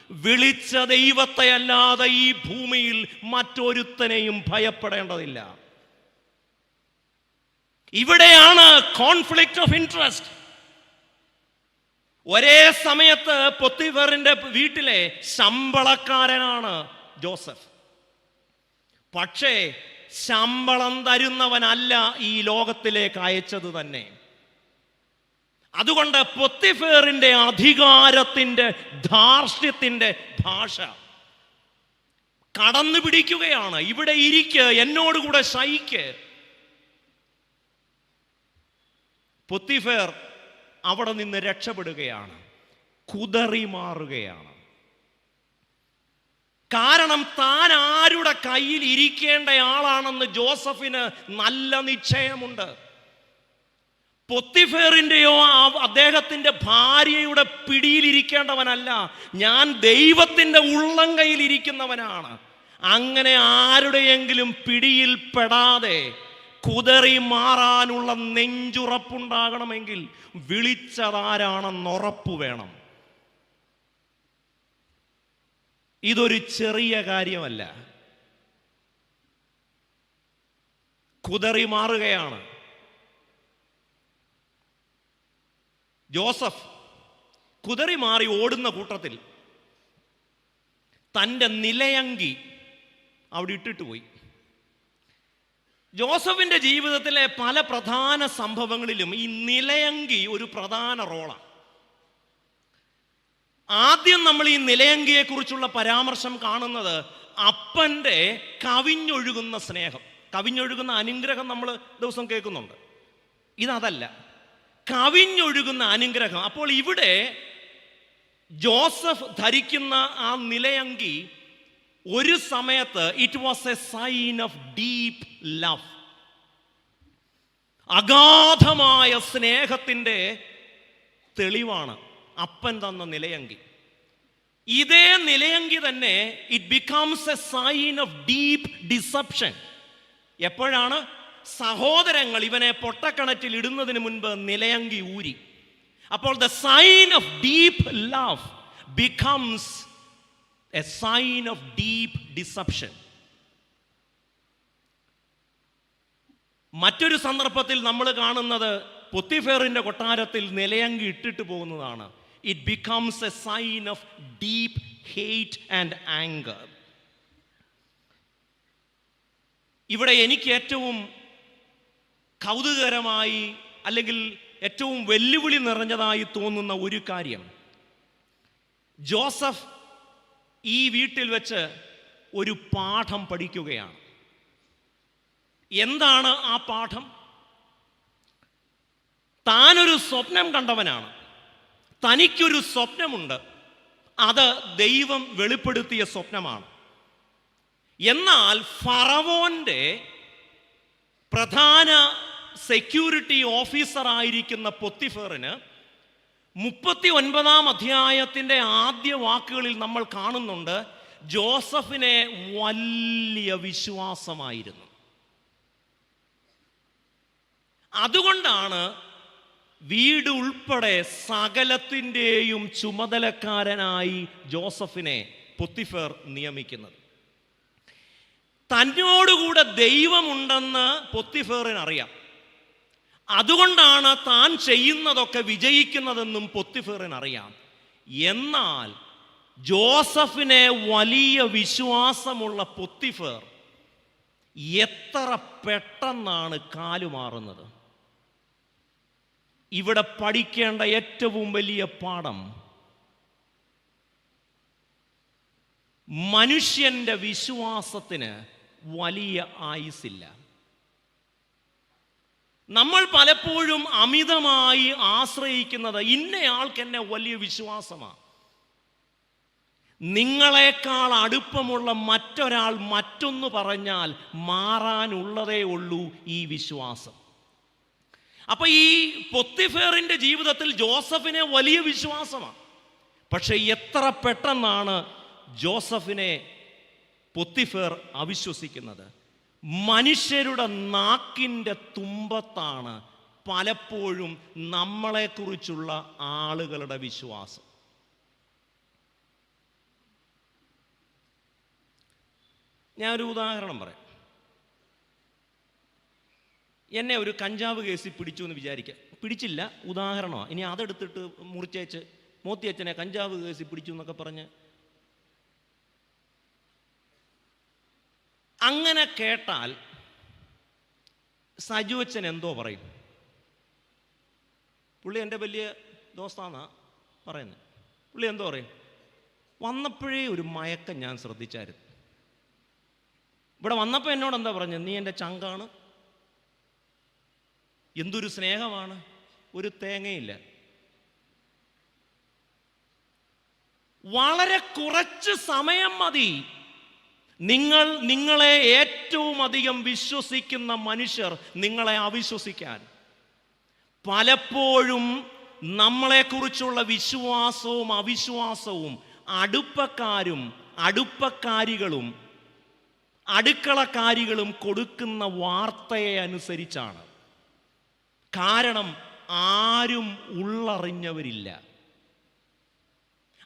A: വിളിച്ച ദൈവത്തെ അല്ലാതെ ഈ ഭൂമിയിൽ മറ്റൊരുത്തനെയും ഭയപ്പെടേണ്ടതില്ല. ഇവിടെയാണ് കോൺഫ്ലിക്റ്റ് ഓഫ് ഇൻട്രസ്റ്റ്. ഒരേ സമയത്ത് പൊത്തിഫറിന്റെ വീട്ടിലെ ശമ്പളക്കാരനാണ് ജോസഫ്. പക്ഷേ ശമ്പളം തരുന്നവനല്ല ഈ ലോകത്തിലേക്ക് അയച്ചത് തന്നെ. അതുകൊണ്ട് പൊത്തിഫേറിന്റെ അധികാരത്തിന്റെ ധാർഷ്ട്യത്തിന്റെ ഭാഷ കടന്നു പിടിക്കുകയാണ്. ഇവിടെ ഇരിക്ക്, എന്നോടുകൂടെ ശയിക്ക്. പൊത്തിഫേർ അവിടെ നിന്ന് രക്ഷപ്പെടുകയാണ്, കുതറി മാറുകയാണ്. കാരണം താൻ ആരുടെ കയ്യിൽ ഇരിക്കേണ്ട ആളാണെന്ന് ജോസഫിന് നല്ല നിശ്ചയമുണ്ട്. പൊത്തിഫേറിന്റെയോ അദ്ദേഹത്തിന്റെ ഭാര്യയുടെ പിടിയിലിരിക്കേണ്ടവനല്ല, ഞാൻ ദൈവത്തിന്റെ ഉള്ളംകൈയിൽ ഇരിക്കുന്നവനാണ്. അങ്ങനെ ആരുടെയെങ്കിലും പിടിയിൽ പെടാതെ കുതറി മാറാനുള്ള നെഞ്ചുറപ്പുണ്ടാകണമെങ്കിൽ വിളിച്ചതാരാണെന്നുറപ്പ് വേണം. ഇതൊരു ചെറിയ കാര്യമല്ല. കുതറി മാറുകയാണ് ജോസഫ്. കുതറി മാറി ഓടുന്ന കൂട്ടത്തിൽ തൻ്റെ നിലയങ്കി അവിടെ ഇട്ടിട്ട് പോയി. ജോസഫിൻ്റെ ജീവിതത്തിലെ പല പ്രധാന സംഭവങ്ങളിലും ഈ നിലയങ്കി ഒരു പ്രധാന റോളാണ്. ആദ്യം നമ്മൾ ഈ നിലയങ്കിയെക്കുറിച്ചുള്ള പരാമർശം കാണുന്നത് അപ്പൻ്റെ കവിഞ്ഞൊഴുകുന്ന സ്നേഹം, കവിഞ്ഞൊഴുകുന്ന അനുഗ്രഹം നമ്മൾ ദിവസം കേൾക്കുന്നുണ്ട്. ഇതല്ല, കവിഞ്ഞൊഴുകുന്ന അനുഗ്രഹം. അപ്പോൾ ഇവിടെ ജോസഫ് ധരിക്കുന്ന ആ നിലയങ്കി ഒരു സമയത്ത് it was a sign of deep love, അഗാധമായ സ്നേഹത്തിൻ്റെ തെളിവാണ് അപ്പൻ തന്ന നിലയങ്കി. ഇതേ നിലയങ്കി തന്നെ it becomes a sign of deep deception. എപ്പോഴാണ്? സഹോദരങ്ങൾ ഇവനെ പൊട്ടക്കിണറ്റിൽ ഇടുന്നതിന് മുൻപ് നിലയങ്കി ഊരി. അപ്പോൾ the sign of deep love becomes a sign of deep deception. മറ്റൊരു സന്ദർഭത്തിൽ നമ്മൾ കാണുന്നത് പൊത്തിഫേറിന്റെ കൊട്ടാരത്തിൽ നിലയങ്കി ഇട്ടിട്ട് പോകുന്നതാണ്. It becomes a sign of deep hate and anger. ഇവിടെ എനിക്ക് ഏറ്റവും കൗതുകകരമായി അല്ലെങ്കിൽ ഏറ്റവും വെല്ലുവിളി നിറഞ്ഞതായി തോന്നുന്ന ഒരു കാര്യം, ജോസഫ് ഈ വീട്ടിൽ വെച്ച് ഒരു പാഠം പഠിക്കുകയാണ്. എന്താണ് ആ പാഠം? താനൊരു സ്വപ്നം കണ്ടവനാണ്, തനിക്കൊരു സ്വപ്നമുണ്ട്, അത് ദൈവം വെളിപ്പെടുത്തിയ സ്വപ്നമാണ്. എന്നാൽ ഫറവോന്റെ പ്രധാന സെക്യൂരിറ്റി ഓഫീസറായിരിക്കുന്ന പൊത്തിഫറിന് 39-ാം അധ്യായത്തിൻ്റെ ആദ്യ വാക്കുകളിൽ നമ്മൾ കാണുന്നുണ്ട്, ജോസഫിനെ വലിയ വിശ്വാസമായിരുന്നു. അതുകൊണ്ടാണ് വീട് ഉൾപ്പെടെ സകലത്തിൻ്റെയും ചുമതലക്കാരനായി ജോസഫിനെ പൊത്തിഫർ നിയമിക്കുന്നത്. തന്നോടുകൂടെ ദൈവമുണ്ടെന്ന് പൊത്തിഫറിന് അറിയാം. അതുകൊണ്ടാണ് താൻ ചെയ്യുന്നതൊക്കെ വിജയിക്കുന്നതെന്നും പൊത്തിഫറിന് അറിയാം. എന്നാൽ ജോസഫിനെ വലിയ വിശ്വാസമുള്ള പൊത്തിഫർ എത്ര പെട്ടെന്നാണ് കാലുമാറുന്നത്! ഇവിടെ പഠിക്കേണ്ട ഏറ്റവും വലിയ പാഠം, മനുഷ്യന്റെ വിശ്വാസത്തിന് വലിയ ആയുസ്സില്ല. നമ്മൾ പലപ്പോഴും അമിതമായി ആശ്രയിക്കുന്നത് ഇന്നയാൾക്ക് എന്നെ വലിയ വിശ്വാസമാണ്. നിങ്ങളെക്കാൾ അടുപ്പമുള്ള മറ്റൊരാൾ മറ്റൊന്ന് പറഞ്ഞാൽ മാറാനുള്ളതേ ഉള്ളൂ ഈ വിശ്വാസം. അപ്പൊ ഈ പൊത്തിഫേറിന്റെ ജീവിതത്തിൽ ജോസഫിനെ വലിയ വിശ്വാസമാണ്. പക്ഷെ എത്ര പെട്ടെന്നാണ് ജോസഫിനെ പൊത്തിഫേർ അവിശ്വസിക്കുന്നത്. മനുഷ്യരുടെ നാക്കിൻ്റെ തുമ്പത്താണ് പലപ്പോഴും നമ്മളെക്കുറിച്ചുള്ള ആളുകളുടെ വിശ്വാസം. ഞാനൊരു ഉദാഹരണം പറയാം. എന്നെ ഒരു കഞ്ചാവ് കേസിൽ പിടിച്ചു എന്ന് വിചാരിക്കുക. പിടിച്ചില്ല, ഉദാഹരണമാണ്. ഇനി അതെടുത്തിട്ട് മുറിച്ചേച്ച് മോത്തിയച്ഛനെ കഞ്ചാവ് കേസിൽ പിടിച്ചു എന്നൊക്കെ പറഞ്ഞ് അങ്ങനെ കേട്ടാൽ സജു അച്ഛൻ എന്തോ പറയും? പുള്ളി എൻ്റെ വലിയ ദോസ്താന്നാ പറയുന്നത്. പുള്ളി എന്തോ പറയും? വന്നപ്പോഴേ ഒരു മയക്കം ഞാൻ ശ്രദ്ധിച്ചായിരുന്നു. ഇവിടെ വന്നപ്പോൾ എന്നോട് എന്താ പറഞ്ഞത്? നീ എൻ്റെ ചങ്കാണ്, എന്തൊരു സ്നേഹമാണ്, ഒരു തേങ്ങയില്ല. വളരെ കുറച്ച് സമയം മതി നിങ്ങളെ ഏറ്റവും അധികം വിശ്വസിക്കുന്ന മനുഷ്യർ നിങ്ങളെ അവിശ്വസിക്കാൻ. പലപ്പോഴും നമ്മളെക്കുറിച്ചുള്ള വിശ്വാസവും അവിശ്വാസവും അടുപ്പക്കാരും അടുപ്പക്കാരികളും അടുക്കളക്കാരികളും കൊടുക്കുന്ന വാർത്തയെ അനുസരിച്ചാണ്. കാരണം ആരും ഉള്ളറിഞ്ഞവരില്ല.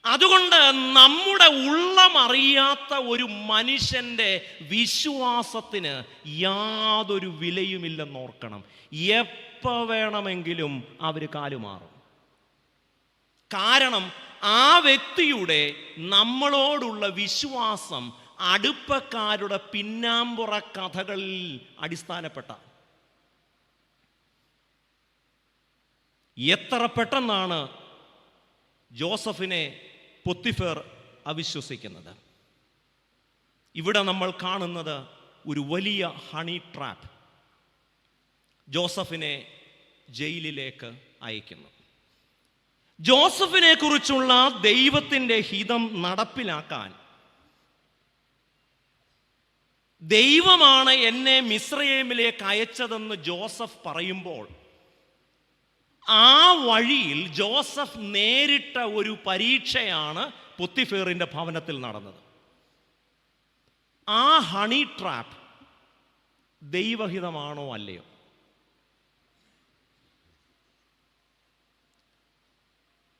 A: അതുകൊണ്ട് നമ്മുടെ ഉള്ളമറിയാത്ത ഒരു മനുഷ്യൻ്റെ വിശ്വാസത്തിന് യാതൊരു വിലയുമില്ലെന്നോർക്കണം. എപ്പോൾ വേണമെങ്കിലും അവർ കാലുമാറും. കാരണം ആ വ്യക്തിയുടെ നമ്മളോടുള്ള വിശ്വാസം അടുപ്പക്കാരുടെ പിന്നാമ്പുറ കഥകളിൽ അടിസ്ഥാനപ്പെട്ട. എത്ര പെട്ടെന്നാണ് ജോസഫിനെ പൊത്തിഫേർ അവിശ്വസിക്കുന്നത്. ഇവിടെ നമ്മൾ കാണുന്നത് ഒരു വലിയ ഹണി ട്രാപ്പ്. ജോസഫിനെ ജയിലിലേക്ക് അയക്കുന്നു. ജോസഫിനെ കുറിച്ചുള്ള ദൈവത്തിൻ്റെ ഹിതം നടപ്പിലാക്കാൻ, ദൈവമാണ് എന്നെ മിസ്രയീമിലേക്ക് അയച്ചതെന്ന് ജോസഫ് പറയുമ്പോൾ ആ വഴിയിൽ ജോസഫ് നേരിട്ട ഒരു പരീക്ഷയാണ് പൊത്തിഫേറിന്റെ ഭവനത്തിൽ നടന്നത്. ആ ഹണി ട്രാപ്പ് ദൈവഹിതമാണോ അല്ലയോ?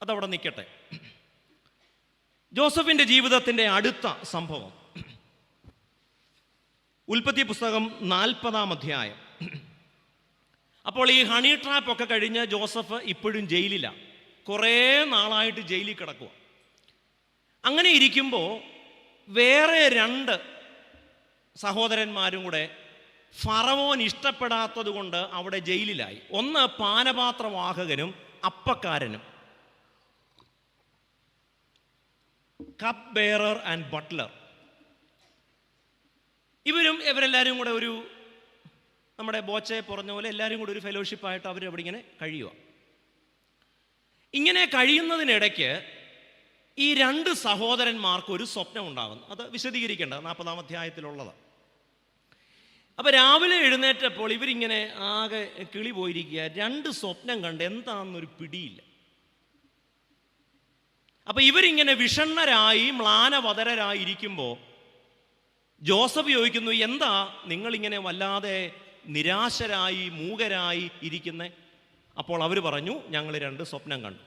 A: അതവിടെ നിൽക്കട്ടെ. ജോസഫിന്റെ ജീവിതത്തിന്റെ അടുത്ത സംഭവം ഉൽപ്പത്തി പുസ്തകം 40-ാം അധ്യായം. അപ്പോൾ ഈ ഹണി ട്രാപ്പ് ഒക്കെ കഴിഞ്ഞ് ജോസഫ് ഇപ്പോഴും ജയിലിലാണ്. കുറേ നാളായിട്ട് ജയിലിൽ കിടക്കുക. അങ്ങനെ ഇരിക്കുമ്പോൾ വേറെ 2 സഹോദരന്മാരും കൂടെ ഫറവോൻ ഇഷ്ടപ്പെടാത്തത് കൊണ്ട് അവിടെ ജയിലിലായി. ഒന്ന് പാനപാത്രവാഹകനും അപ്പക്കാരനും, കപ്പ് ബെയറർ ആൻഡ് ബട്ട്ലർ. ഇവരെല്ലാവരും കൂടെ ഒരു നമ്മുടെ ബോച്ചയെ പറഞ്ഞ പോലെ എല്ലാവരും കൂടി ഒരു ഫെലോഷിപ്പായിട്ട് അവരവിടെ ഇങ്ങനെ കഴിയുക. ഇങ്ങനെ കഴിയുന്നതിനിടയ്ക്ക് ഈ 2 സഹോദരന്മാർക്ക് ഒരു സ്വപ്നം ഉണ്ടാകുന്നു. അത് വിശദീകരിക്കേണ്ട 40-ാം അധ്യായത്തിലുള്ളത്. അപ്പോൾ രാവിലെ എഴുന്നേറ്റപ്പോൾ ഇവരിങ്ങനെ ആകെ കിളി പോയിരിക്കുക. 2 സ്വപ്നം കണ്ട് എന്താണെന്നൊരു പിടിയില്ല. അപ്പോൾ ഇവരിങ്ങനെ വിഷണ്ണരായി മ്ലാനവതരായിരിക്കുമ്പോൾ ജോസഫ് ചോദിക്കുന്നു, എന്താ നിങ്ങളിങ്ങനെ വല്ലാതെ നിരാശരായി മൂകരായി ഇരിക്കുന്നേ? അപ്പോൾ അവർ പറഞ്ഞു, ഞങ്ങൾ 2 സ്വപ്നം കണ്ടു.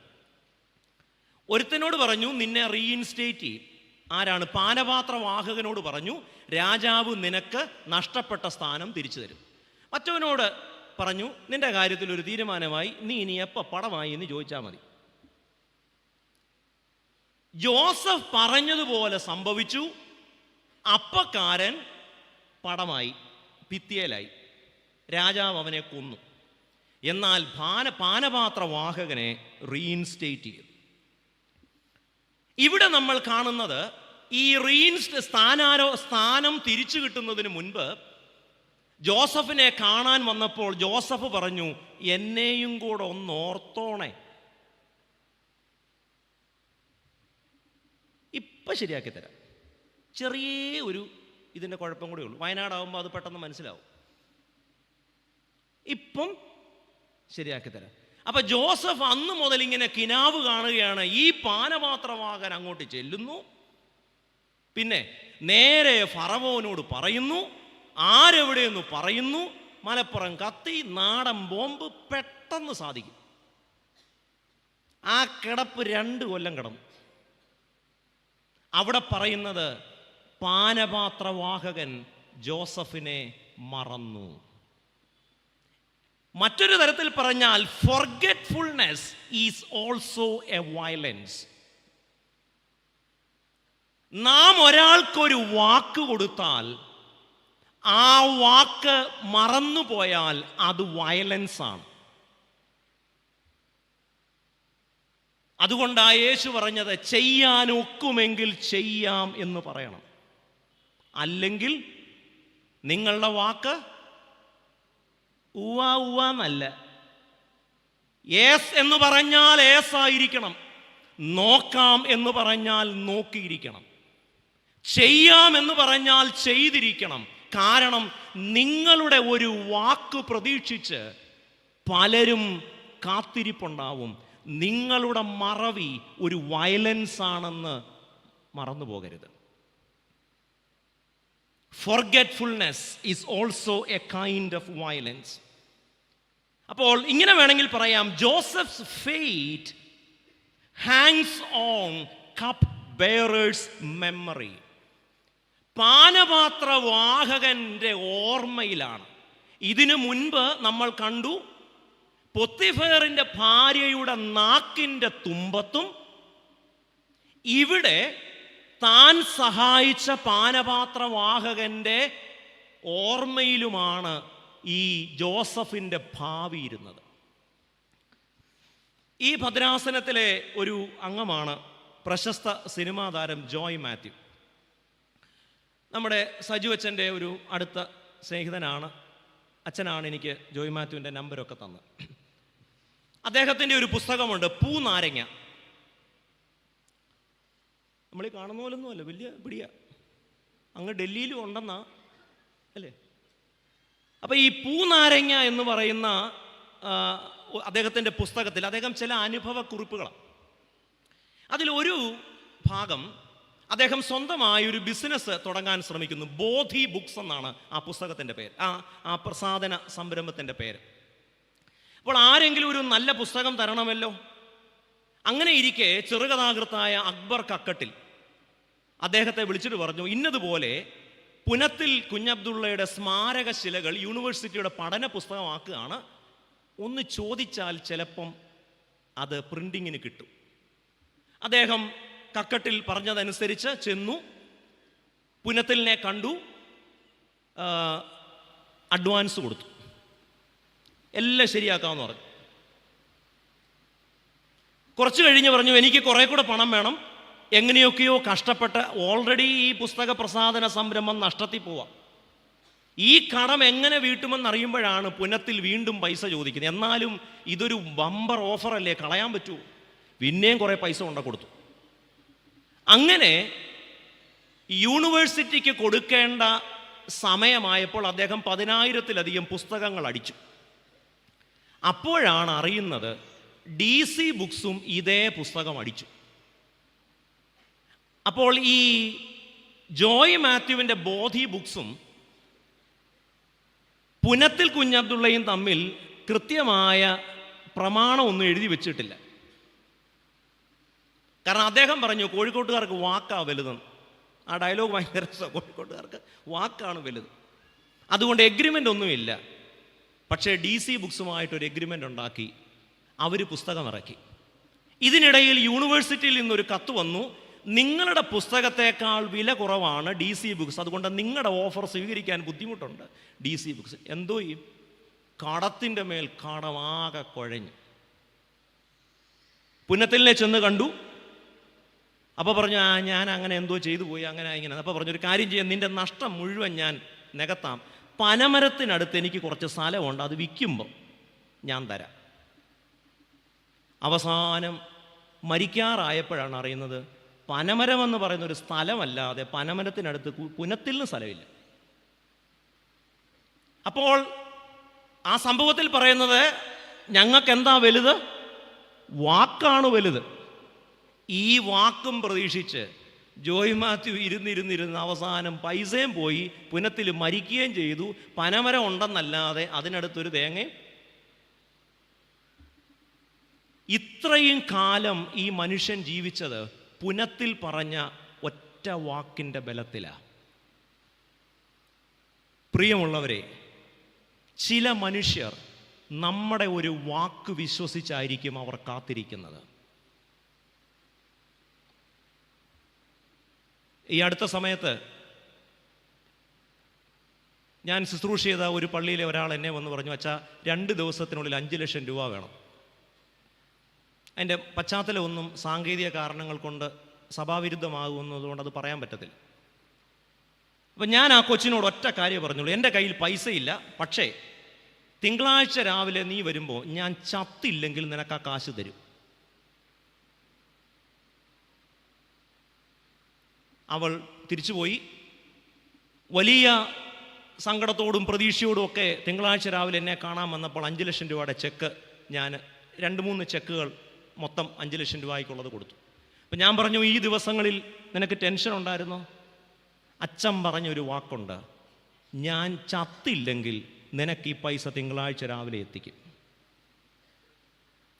A: ഒരുത്തനോട് പറഞ്ഞു നിന്നെ റീഇൻസ്റ്റേറ്റ് ചെയ്യും. ആരാണ്? പാനപാത്രവാഹകനോട് പറഞ്ഞു രാജാവ് നിനക്ക് നഷ്ടപ്പെട്ട സ്ഥാനം തിരിച്ചു തരും. മറ്റവനോട് പറഞ്ഞു നിന്റെ കാര്യത്തിൽ ഒരു തീരുമാനമായി, നീ ഇനി എപ്പോൾ പടമായി എന്ന് ചോദിച്ചാൽ മതി. ജോസഫ് പറഞ്ഞതുപോലെ സംഭവിച്ചു. അപ്പക്കാരൻ പടമായി, ഭിത്തിയേലായി. രാജാവ് അവനെ കൊന്നു. എന്നാൽ പാനപാത്രവാഹകനെ റീഇൻസ്റ്റേറ്റ് ചെയ്തു. ഇവിടെ നമ്മൾ കാണുന്നത് ഈ സ്ഥാനം തിരിച്ചു കിട്ടുന്നതിന് മുൻപ് ജോസഫിനെ കാണാൻ വന്നപ്പോൾ ജോസഫ് പറഞ്ഞു, എന്നെയും കൂടെ ഒന്ന് ഓർത്തോണേ. ഇപ്പം ശരിയാക്കി തരാം. ചെറിയ ഒരു ഇതിൻ്റെ കുഴപ്പം കൂടെ ഉള്ളൂ. വയനാടാവുമ്പോൾ അത് പെട്ടെന്ന് മനസ്സിലാവും. ഇപ്പം ശരിയാക്കി തരാം. അപ്പൊ ജോസഫ് അന്ന് മുതൽ ഇങ്ങനെ കിനാവ് കാണുകയാണ്. ഈ പാനപാത്രവാഹകൻ അങ്ങോട്ട് ചെല്ലുന്നു, പിന്നെ നേരെ ഫറവോനോട് പറയുന്നു, ആരെവിടെയെന്ന് പറയുന്നു, മലപ്പുറം കത്തി, നാടൻ ബോംബ് പെട്ടെന്ന് സാധിക്കും. ആ കിടപ്പ് 2 കൊല്ലം കിടന്നു. അവിടെ പറയുന്നത് പാനപാത്രവാഹകൻ ജോസഫിനെ മറന്നു. മറ്റൊരു തരത്തിൽ പറഞ്ഞാൽ forgetfulness is also A violence. നാം ഒരാൾക്കൊരു വാക്ക് കൊടുത്താൽ ആ വാക്ക് മറന്നുപോയാൽ അത് വയലൻസ് ആണ്. അതുകൊണ്ടാണ് യേശു പറഞ്ഞത്, ചെയ്യാനൊക്കുമെങ്കിൽ ചെയ്യാം എന്ന് പറയണം. അല്ലെങ്കിൽ നിങ്ങളുടെ വാക്ക് ഉവ്വ ഉവ്വ എന്നല്ല, യേസ് എന്ന് പറഞ്ഞാൽ യേസ് ആയിരിക്കണം, നോക്കാം എന്ന് പറഞ്ഞാൽ നോക്കിയിരിക്കണം, ചെയ്യാം എന്ന് പറഞ്ഞാൽ ചെയ്തിരിക്കണം. കാരണം നിങ്ങളുടെ ഒരു വാക്ക് പ്രതീക്ഷിച്ച് പലരും കാത്തിരിപ്പുണ്ടാവും. നിങ്ങളുടെ മറവി ഒരു വയലൻസ് ആണെന്ന് മറന്നു പോകരുത്. Forgetfulness is also a kind of violence. അപ്പോൾ ഇങ്ങനെ വേണമെങ്കിൽ പറയാം, Joseph's fate hangs on cup bearer's memory. പാനപാത്രവാഹകന്റെ ഓർമ്മയിലാണ്. ഇതിനു മുൻപ് നമ്മൾ കണ്ടു, പൊത്തിഫേറിന്റെ ഭാര്യയുടെ നാക്കിന്റെ തുമ്പത്തും ഇവിടെ താൻ സഹായിച്ച പാനപാത്രവാഹകന്റെ ഓർമ്മയിലുമാണ് ഈ ജോസഫിന്റെ ഭാവി ഇരുന്നത്. ഈ ഭദ്രാസനത്തിലെ ഒരു അംഗമാണ് പ്രശസ്ത സിനിമാ താരം ജോയ് മാത്യു. നമ്മുടെ സജു അച്ഛൻ്റെ ഒരു അടുത്ത സ്നേഹിതനാണ്. അച്ഛനാണ് എനിക്ക് ജോയ് മാത്യുവിൻ്റെ നമ്പരൊക്കെ തന്നത്. അദ്ദേഹത്തിൻ്റെ ഒരു പുസ്തകമുണ്ട്, പൂനാരങ്ങ. നമ്മൾ ഈ കാണുന്ന പോലൊന്നുമല്ല, വലിയ പിടിയ, അങ്ങ് ഡൽഹിയിലും ഉണ്ടെന്നാ അല്ലേ. അപ്പം ഈ പൂനാരങ്ങ എന്ന് പറയുന്ന അദ്ദേഹത്തിൻ്റെ പുസ്തകത്തിൽ അദ്ദേഹം ചില അനുഭവക്കുറിപ്പുകളാണ്. അതിലൊരു ഭാഗം അദ്ദേഹം സ്വന്തമായി ഒരു ബിസിനസ് തുടങ്ങാൻ ശ്രമിക്കുന്നു. ബോധി ബുക്സ് എന്നാണ് ആ പുസ്തകത്തിൻ്റെ പേര്, ആ പ്രസാധന സംരംഭത്തിൻ്റെ പേര്. അപ്പോൾ ആരെങ്കിലും ഒരു നല്ല പുസ്തകം തരണമല്ലോ. അങ്ങനെ ഇരിക്കെ ചെറുകഥാകൃത്തായ അക്ബർ കക്കട്ടിൽ അദ്ദേഹത്തെ വിളിച്ചിട്ട് പറഞ്ഞു, ഇന്നതുപോലെ പുനത്തിൽ കുഞ്ഞബ്ദുള്ളയുടെ സ്മാരക ശിലകൾ യൂണിവേഴ്സിറ്റിയുടെ പഠന പുസ്തകമാക്കുകയാണ്, ഒന്ന് ചോദിച്ചാൽ ചിലപ്പം അത് പ്രിന്റിങ്ങിന് കിട്ടും. അദ്ദേഹം കക്കട്ടിൽ പറഞ്ഞതനുസരിച്ച് ചെന്നു, പുനത്തിലിനെ കണ്ടു, അഡ്വാൻസ് കൊടുത്തു, എല്ലാം ശരിയാക്കാമെന്ന് പറഞ്ഞു. കുറച്ച് കഴിഞ്ഞ് പറഞ്ഞു, എനിക്ക് കുറെ കൂടെ പണം വേണം, എങ്ങനെയൊക്കെയോ കഷ്ടപ്പെട്ട് ഓൾറെഡി ഈ പുസ്തക പ്രസാധന സംരംഭം നഷ്ടത്തിൽ പോവാം, ഈ കടം എങ്ങനെ വീട്ടുമെന്നറിയുമ്പോഴാണ് പുനത്തിൽ വീണ്ടും പൈസ ചോദിക്കുന്നത്. എന്നാലും ഇതൊരു ബമ്പർ ഓഫറല്ലേ, കളയാൻ പറ്റുമോ? പിന്നെയും കുറെ പൈസ കൊണ്ട കൊടുത്തു. അങ്ങനെ യൂണിവേഴ്സിറ്റിക്ക് കൊടുക്കേണ്ട സമയമായപ്പോൾ അദ്ദേഹം 10,000-ലധികം പുസ്തകങ്ങൾ അടിച്ചു. അപ്പോഴാണ് അറിയുന്നത് DC ബുക്സും ഇതേ പുസ്തകം അടിച്ചു. അപ്പോൾ ഈ ജോയ് മാത്യുവിൻ്റെ ബോധി ബുക്സും പുനത്തിൽ കുഞ്ഞബ്ദുള്ളയും തമ്മിൽ കൃത്യമായ പ്രമാണമൊന്നും എഴുതി വെച്ചിട്ടില്ല. കാരണം അദ്ദേഹം പറഞ്ഞു, കോഴിക്കോട്ടുകാർക്ക് വാക്കാ വലുതെന്ന്. ആ ഡയലോഗ് ഭയങ്കര രസമാണ്. കോഴിക്കോട്ടുകാർക്ക് വാക്കാണ് വലുത്, അതുകൊണ്ട് എഗ്രിമെൻ്റ് ഒന്നുമില്ല. പക്ഷേ DC ബുക്സുമായിട്ടൊരു എഗ്രിമെൻ്റ് ഉണ്ടാക്കി അവർ പുസ്തകം ഇറക്കി. ഇതിനിടയിൽ യൂണിവേഴ്സിറ്റിയിൽ നിന്നൊരു കത്ത് വന്നു, നിങ്ങളുടെ പുസ്തകത്തേക്കാൾ വില കുറവാണ് DC ബുക്സ്, അതുകൊണ്ട് നിങ്ങളുടെ ഓഫർ സ്വീകരിക്കാൻ ബുദ്ധിമുട്ടുണ്ട് DC ബുക്സ്. എന്തോ ചെയ്യും? കടത്തിൻ്റെ മേൽ കടമാകെ കുഴഞ്ഞു. പുന്നത്തിലിനെ ചെന്ന് കണ്ടു. അപ്പോൾ പറഞ്ഞു, ഞാൻ അങ്ങനെ എന്തോ ചെയ്തു പോയി, അങ്ങനെ ഇങ്ങനെ. അപ്പോൾ പറഞ്ഞു, ഒരു കാര്യം ചെയ്യാം, നിൻ്റെ നഷ്ടം മുഴുവൻ ഞാൻ നികത്താം. പനമരത്തിനടുത്ത് എനിക്ക് കുറച്ച് സ്ഥലമുണ്ട്, അത് വിൽക്കുമ്പോൾ ഞാൻ തരാം. അവസാനം മരിക്കാറായപ്പോഴാണ് അറിയുന്നത്, പനമരം എന്ന് പറയുന്ന ഒരു സ്ഥലമല്ലാതെ പനമരത്തിനടുത്ത് പുനത്തിലിന് സ്ഥലമില്ല. അപ്പോൾ ആ സംഭവത്തിൽ പറയുന്നത്, ഞങ്ങൾക്ക് എന്താ വലുത്? വാക്കാണ് വലുത്. ഈ വാക്കും പ്രതീക്ഷിച്ച് ജോയ് മാത്യു ഇരുന്നിരുന്നിരുന്ന് അവസാനം പൈസയും പോയി, പുനത്തിൽ മരിക്കുകയും ചെയ്തു. പനമരം ഉണ്ടെന്നല്ലാതെ അതിനടുത്തൊരു തേങ്ങയും. ഇത്രയും കാലം ഈ മനുഷ്യൻ ജീവിച്ചത് പുനത്തിൽ പറഞ്ഞ ഒറ്റ വാക്കിൻ്റെ ബലത്തിലാണ്. പ്രിയമുള്ളവരെ, ചില മനുഷ്യർ നമ്മുടെ ഒരു വാക്ക് വിശ്വസിച്ചായിരിക്കും അവർ കാത്തിരിക്കുന്നത്. ഈ അടുത്ത സമയത്ത് ഞാൻ ശുശ്രൂഷ ചെയ്ത ഒരു പള്ളിയിലെ ഒരാൾ എന്നെ വന്ന് പറഞ്ഞു, അച്ഛാ 2 ദിവസത്തിനുള്ളിൽ 5 ലക്ഷം രൂപ വേണം. അതിൻ്റെ പശ്ചാത്തലമൊന്നും സാങ്കേതിക കാരണങ്ങൾ കൊണ്ട് സഭാവിരുദ്ധമാകുന്നതുകൊണ്ട് അത് പറയാൻ പറ്റത്തില്ല. അപ്പം ഞാൻ ആ കൊച്ചിനോട് ഒറ്റ കാര്യം പറഞ്ഞുള്ളൂ, എൻ്റെ കയ്യിൽ പൈസയില്ല, പക്ഷേ തിങ്കളാഴ്ച രാവിലെ നീ വരുമ്പോൾ ഞാൻ ചത്തില്ലെങ്കിൽ നിനക്ക് ആ കാശ് തരും. അവൾ തിരിച്ചുപോയി. വലിയ സങ്കടത്തോടും പ്രതീക്ഷയോടും ഒക്കെ തിങ്കളാഴ്ച രാവിലെ എന്നെ കാണാൻ വന്നപ്പോൾ 5 ലക്ഷം രൂപയുടെ ചെക്ക്, ഞാൻ 2-3 ചെക്കുകൾ മൊത്തം 5 ലക്ഷം രൂപയ്ക്കുള്ളത് കൊടുത്തു. അപ്പം ഞാൻ പറഞ്ഞു, ഈ ദിവസങ്ങളിൽ നിനക്ക് ടെൻഷൻ ഉണ്ടായിരുന്നോ? അച്ഛൻ പറഞ്ഞൊരു വാക്കുണ്ട്, ഞാൻ ചത്തില്ലെങ്കിൽ നിനക്ക് ഈ പൈസ തിങ്കളാഴ്ച രാവിലെ എത്തിക്കും.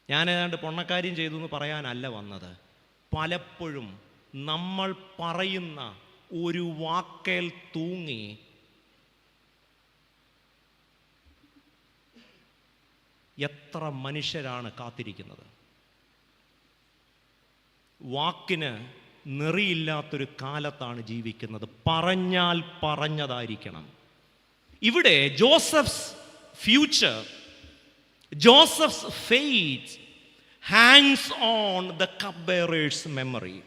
A: ഞാൻ ഏതാണ്ട് പൊണ്ണക്കാര്യം ചെയ്തു എന്ന് പറയാനല്ല വന്നത്. പലപ്പോഴും നമ്മൾ പറയുന്ന ഒരു വാക്കേൽ തൂങ്ങി എത്ര മനുഷ്യരാണ് കാത്തിരിക്കുന്നത്. വാക്കിന് നെറിയില്ലാത്തൊരു കാലത്താണ് ജീവിക്കുന്നത്. പറഞ്ഞാൽ പറഞ്ഞതായിരിക്കണം. ഇവിടെ Joseph's future, Joseph's faith Hanks on the cup bearer's memory.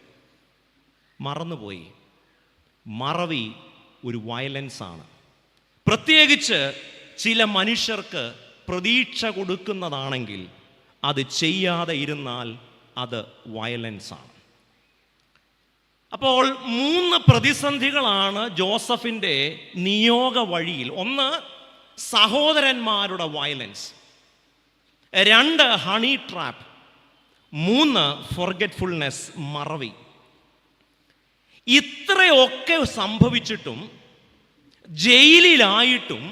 A: മറന്നുപോയി. മറവി ഒരു വയലൻസാണ്. പ്രത്യേകിച്ച് ചില മനുഷ്യർക്ക് പ്രതീക്ഷ കൊടുക്കുന്നതാണെങ്കിൽ അത് ചെയ്യാതെ ഇരുന്നാൽ അത് വയലൻസാണ്. അപ്പോൾ 3 പ്രതിസന്ധികളാണ് ജോസഫിൻ്റെ നിയോഗ വഴിയിൽ. 1, സഹോദരന്മാരുടെ വയലൻസ്. 2, honey trap. 3, ഫോർഗെറ്റ്ഫുൾനെസ്, മറവി. ഇത്രയൊക്കെ സംഭവിച്ചിട്ടും, ജയിലിലായിട്ടും,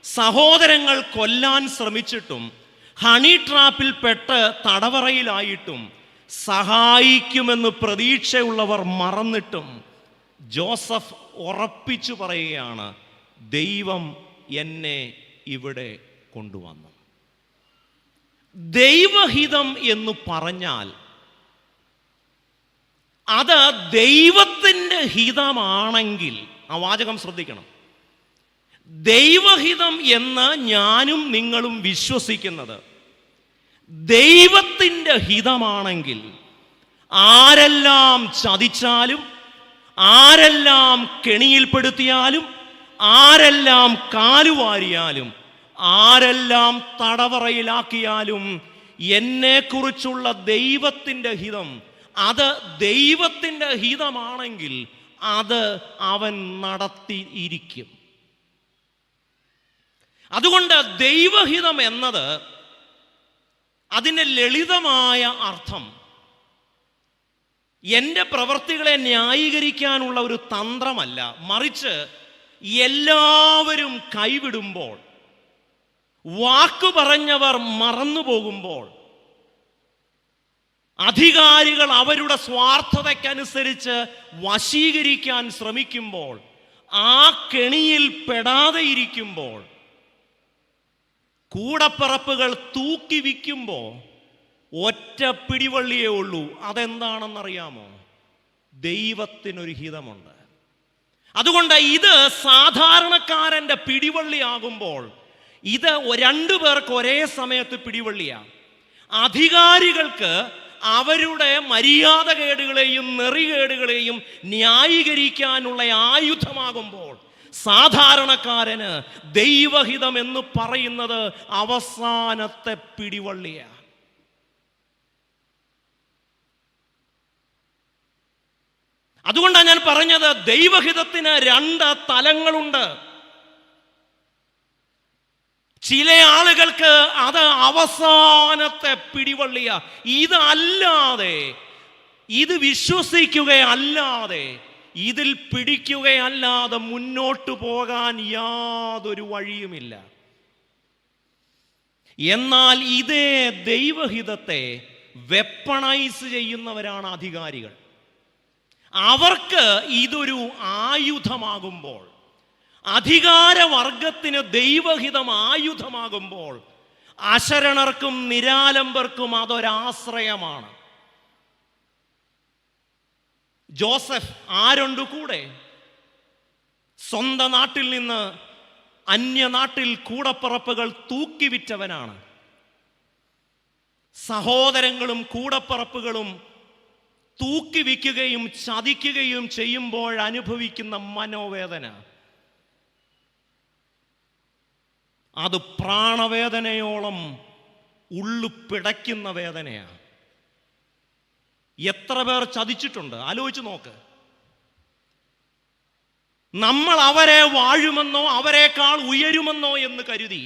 A: സഹോദരങ്ങൾ കൊല്ലാൻ ശ്രമിച്ചിട്ടും, ഹണി ട്രാപ്പിൽപ്പെട്ട് തടവറയിലായിട്ടും, സഹായിക്കുമെന്ന് പ്രതീക്ഷയുള്ളവർ മറന്നിട്ടും ജോസഫ് ഉറപ്പിച്ചു പറയുകയാണ്, ദൈവം എന്നെ ഇവിടെ കൊണ്ടുവന്നു. ദൈവഹിതം എന്ന് പറഞ്ഞാൽ അത് ദൈവത്തിൻ്റെ ഹിതമാണെങ്കിൽ, ആ വാചകം ശ്രദ്ധിക്കണം, ദൈവഹിതം എന്ന് ഞാനും നിങ്ങളും വിശ്വസിക്കുന്നത് ദൈവത്തിൻ്റെ ഹിതമാണെങ്കിൽ, ആരെല്ലാം ചതിച്ചാലും, ആരെല്ലാം കെണിയിൽപ്പെടുത്തിയാലും, ആരെല്ലാം കാലുവാരിയാലും, ആരെല്ലാം തടവറയിലാക്കിയാലും, എന്നെക്കുറിച്ചുള്ള ദൈവത്തിൻ്റെ ഹിതം, അത് ദൈവത്തിൻ്റെ ഹിതമാണെങ്കിൽ അത് അവൻ നടത്തിയിരിക്കും. അതുകൊണ്ട് ദൈവഹിതം എന്നത് അതിൻ്റെ ലളിതമായ അർത്ഥം എൻ്റെ പ്രവൃത്തികളെ ന്യായീകരിക്കാനുള്ള ഒരു തന്ത്രമല്ല, മറിച്ച് എല്ലാവരും കൈവിടുമ്പോൾ, വാക്കു പറഞ്ഞവർ മറന്നുപോകുമ്പോൾ, അധികാരികൾ അവരുടെ സ്വാർത്ഥതയ്ക്കനുസരിച്ച് വശീകരിക്കാൻ ശ്രമിക്കുമ്പോൾ, ആ കെണിയിൽ പെടാതെ ഇരിക്കുമ്പോൾ, കൂടപ്പിറപ്പുകൾ തൂക്കി വിൽക്കുമ്പോൾ ഒറ്റ പിടിവള്ളിയേ ഉള്ളൂ. അതെന്താണെന്നറിയാമോ? ദൈവത്തിനൊരു ഹിതമുണ്ട്. അതുകൊണ്ട് ഇത് സാധാരണക്കാരൻ്റെ പിടിവള്ളിയാകുമ്പോൾ ഇത് രണ്ടു പേർക്ക് ഒരേ സമയത്ത് പിടിവള്ളിയാണ്. അധികാരികൾക്ക് അവരുടെ മര്യാദകേടുകളെയും നെറികേടുകളെയും ന്യായീകരിക്കാനുള്ള ആയുധമാകുമ്പോൾ, സാധാരണക്കാരന് ദൈവഹിതം എന്ന് പറയുന്നത് അവസാനത്തെ പിടിവള്ളിയാണ്. അതുകൊണ്ടാണ് ഞാൻ പറഞ്ഞത്, ദൈവഹിതത്തിന് രണ്ട് തലങ്ങളുണ്ട്. ചില ആളുകൾക്ക് അത് അവസാനത്തെ പിടിവള്ളിയ. ഇതല്ലാതെ, ഇത് വിശ്വസിക്കുകയല്ലാതെ, ഇതിൽ പിടിക്കുകയല്ലാതെ മുന്നോട്ട് പോകാൻ യാതൊരു വഴിയുമില്ല. എന്നാൽ ഇതേ ദൈവഹിതത്തെ വെപ്പണൈസ് ചെയ്യുന്നവരാണ് അധികാരികൾ. അവർക്ക് ഇതൊരു ആയുധമാകുമ്പോൾ, അധികാരവർഗത്തിന് ദൈവഹിതം ആയുധമാകുമ്പോൾ, അശരണർക്കും നിരാലംബർക്കും അതൊരാശ്രയമാണ്. ജോസഫ് ആരുണ്ട് കൂടെ? സ്വന്തം നാട്ടിൽ നിന്ന് അന്യനാട്ടിൽ കൂടപ്പറപ്പുകൾ തൂക്കിവിറ്റവനാണ്. സഹോദരങ്ങളും കൂടപ്പറപ്പുകളും തൂക്കിവിക്കുകയും ചതിക്കുകയും ചെയ്യുമ്പോൾ അനുഭവിക്കുന്ന മനോവേദന, അത് പ്രാണവേദനയോളം ഉള്ളു പിടയ്ക്കുന്ന വേദനയാണ്. എത്ര പേർ ചതിച്ചിട്ടുണ്ട് ആലോചിച്ച് നോക്ക്. നമ്മൾ അവരെ വാഴുമെന്നോ അവരെക്കാൾ ഉയരുമെന്നോ എന്ന് കരുതി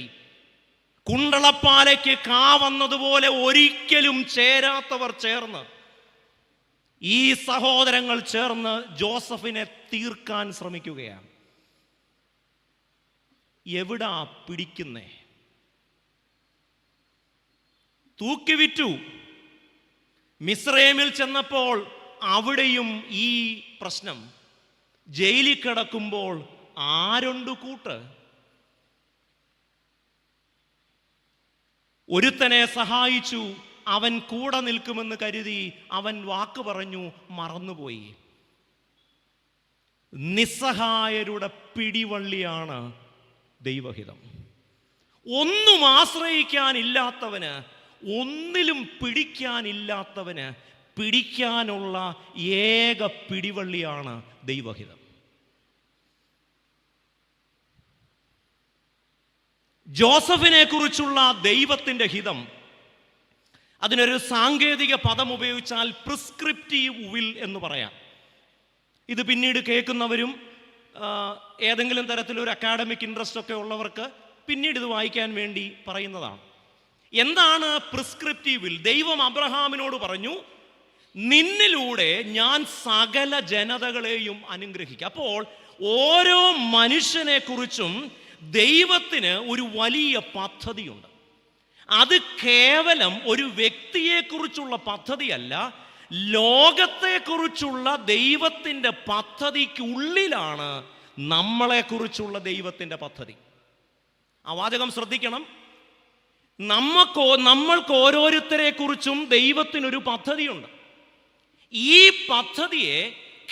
A: കുണ്ടളപ്പാലയ്ക്ക് വന്നതുപോലെ ഒരിക്കലും ചേരാത്തവർ ചേർന്ന്, ഈ സഹോദരങ്ങൾ ചേർന്ന് ജോസഫിനെ തീർക്കാൻ ശ്രമിക്കുകയാണ്. എവിടാ പിടിക്കുന്നേ? തൂക്കിവിറ്റു. മിസ്രൈമിൽ ചെന്നപ്പോൾ അവിടെയും ഈ പ്രശ്നം. ജയിലിൽ കിടക്കുമ്പോൾ ആരുണ്ട് കൂട്ട്? ഒരുത്തനെ സഹായിച്ചു, അവൻ കൂടെ നിൽക്കുമെന്ന് കരുതി അവൻ വാക്ക് പറഞ്ഞു, മറന്നുപോയി. നിസ്സഹായരുടെ പിടിവള്ളിയാണ് ദൈവഹിതം. ഒന്നും ആശ്രയിക്കാനില്ലാത്തവന്, ഒന്നിലും പിടിക്കാനില്ലാത്തവന് പിടിക്കാനുള്ള ഏക പിടിവള്ളിയാണ് ദൈവഹിതം. ജോസഫിനെ കുറിച്ചുള്ള ദൈവത്തിൻ്റെ ഹിതം, അതിനൊരു സാങ്കേതിക പദം ഉപയോഗിച്ചാൽ പ്രിസ്ക്രിപ്റ്റീവ് വിൽ എന്ന് പറയാം. ഇത് പിന്നീട് കേൾക്കുന്നവരും ഏതെങ്കിലും തരത്തിലൊരു അക്കാഡമിക് ഇൻട്രസ്റ്റ് ഒക്കെ ഉള്ളവർക്ക് പിന്നീട് ഇത് വായിക്കാൻ വേണ്ടി പറയുന്നതാണ്. എന്താണ് പ്രിസ്ക്രിപ്റ്റീവ് വിൽ? ദൈവം അബ്രഹാമിനോട് പറഞ്ഞു, നിന്നിലൂടെ ഞാൻ സകല ജനതകളെയും അനുഗ്രഹിക്കും. അപ്പോൾ ഓരോ മനുഷ്യനെ കുറിച്ചും ദൈവത്തിന് ഒരു വലിയ പദ്ധതിയുണ്ട്. അത് കേവലം ഒരു വ്യക്തിയെക്കുറിച്ചുള്ള പദ്ധതിയല്ല, ലോകത്തെക്കുറിച്ചുള്ള ദൈവത്തിൻ്റെ പദ്ധതിക്കുള്ളിലാണ് നമ്മളെക്കുറിച്ചുള്ള ദൈവത്തിൻ്റെ പദ്ധതി. ആ വാചകം ശ്രദ്ധിക്കണം. നമ്മൾക്ക് ഓരോരുത്തരെ കുറിച്ചും ദൈവത്തിനൊരു പദ്ധതിയുണ്ട്. ഈ പദ്ധതിയെ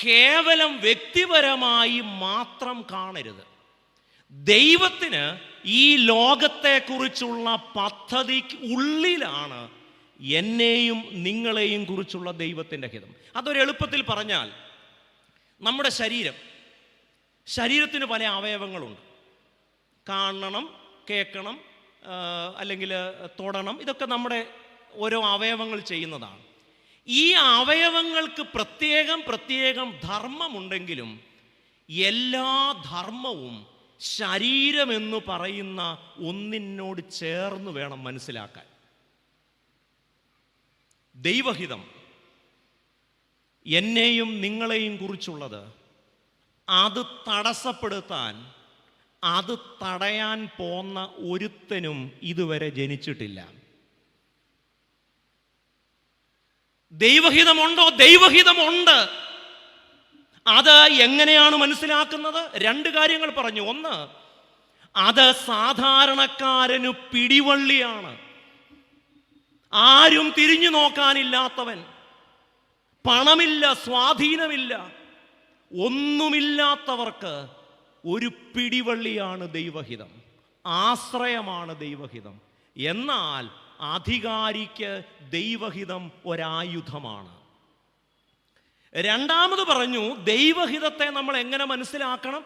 A: കേവലം വ്യക്തിപരമായി മാത്രം കാണരുത്. ദൈവത്തിന് ഈ ലോകത്തെക്കുറിച്ചുള്ള പദ്ധതിക്ക് ഉള്ളിലാണ് എന്നെയും നിങ്ങളെയും കുറിച്ചുള്ള ദൈവത്തിൻ്റെ ഹിതം. അതൊരു എളുപ്പത്തിൽ പറഞ്ഞാൽ, നമ്മുടെ ശരീരത്തിന് പല അവയവങ്ങളുണ്ട്. കാണണം, കേൾക്കണം, അല്ലെങ്കിൽ തൊടണം, ഇതൊക്കെ നമ്മുടെ ഓരോ അവയവങ്ങൾ ചെയ്യുന്നതാണ്. ഈ അവയവങ്ങൾക്ക് പ്രത്യേകം ധർമ്മമുണ്ടെങ്കിലും എല്ലാ ധർമ്മവും ശരീരമെന്ന് പറയുന്ന ഒന്നിനോട് ചേർന്ന് വേണം മനസ്സിലാക്കാൻ. ദൈവഹിതം എന്നെയും നിങ്ങളെയും കുറിച്ചുള്ളത്, അത് തടസ്സപ്പെടുത്താൻ, അത് തടയാൻ പോന്ന ഒരുത്തനും ഇതുവരെ ജനിച്ചിട്ടില്ല. ദൈവഹിതമുണ്ടോ? ദൈവഹിതമുണ്ട്. അത് എങ്ങനെയാണ് മനസ്സിലാക്കുന്നത്? രണ്ട് കാര്യങ്ങൾ പറഞ്ഞു. ഒന്ന്, അത് സാധാരണക്കാരനു പിടിവള്ളിയാണ്. ആരും തിരിഞ്ഞു നോക്കാനില്ലാത്തവൻ, പണമില്ല, സ്വാധീനമില്ല, ഒന്നുമില്ലാത്തവർക്ക് ഒരു പിടിവള്ളിയാണ് ദൈവഹിതം. ആശ്രയമാണ് ദൈവഹിതം. എന്നാൽ അധികാരിക്ക് ദൈവഹിതം ഒരായുധമാണ്. രണ്ടാമത് പറഞ്ഞു, ദൈവഹിതത്തെ നമ്മൾ എങ്ങനെ മനസ്സിലാക്കണം?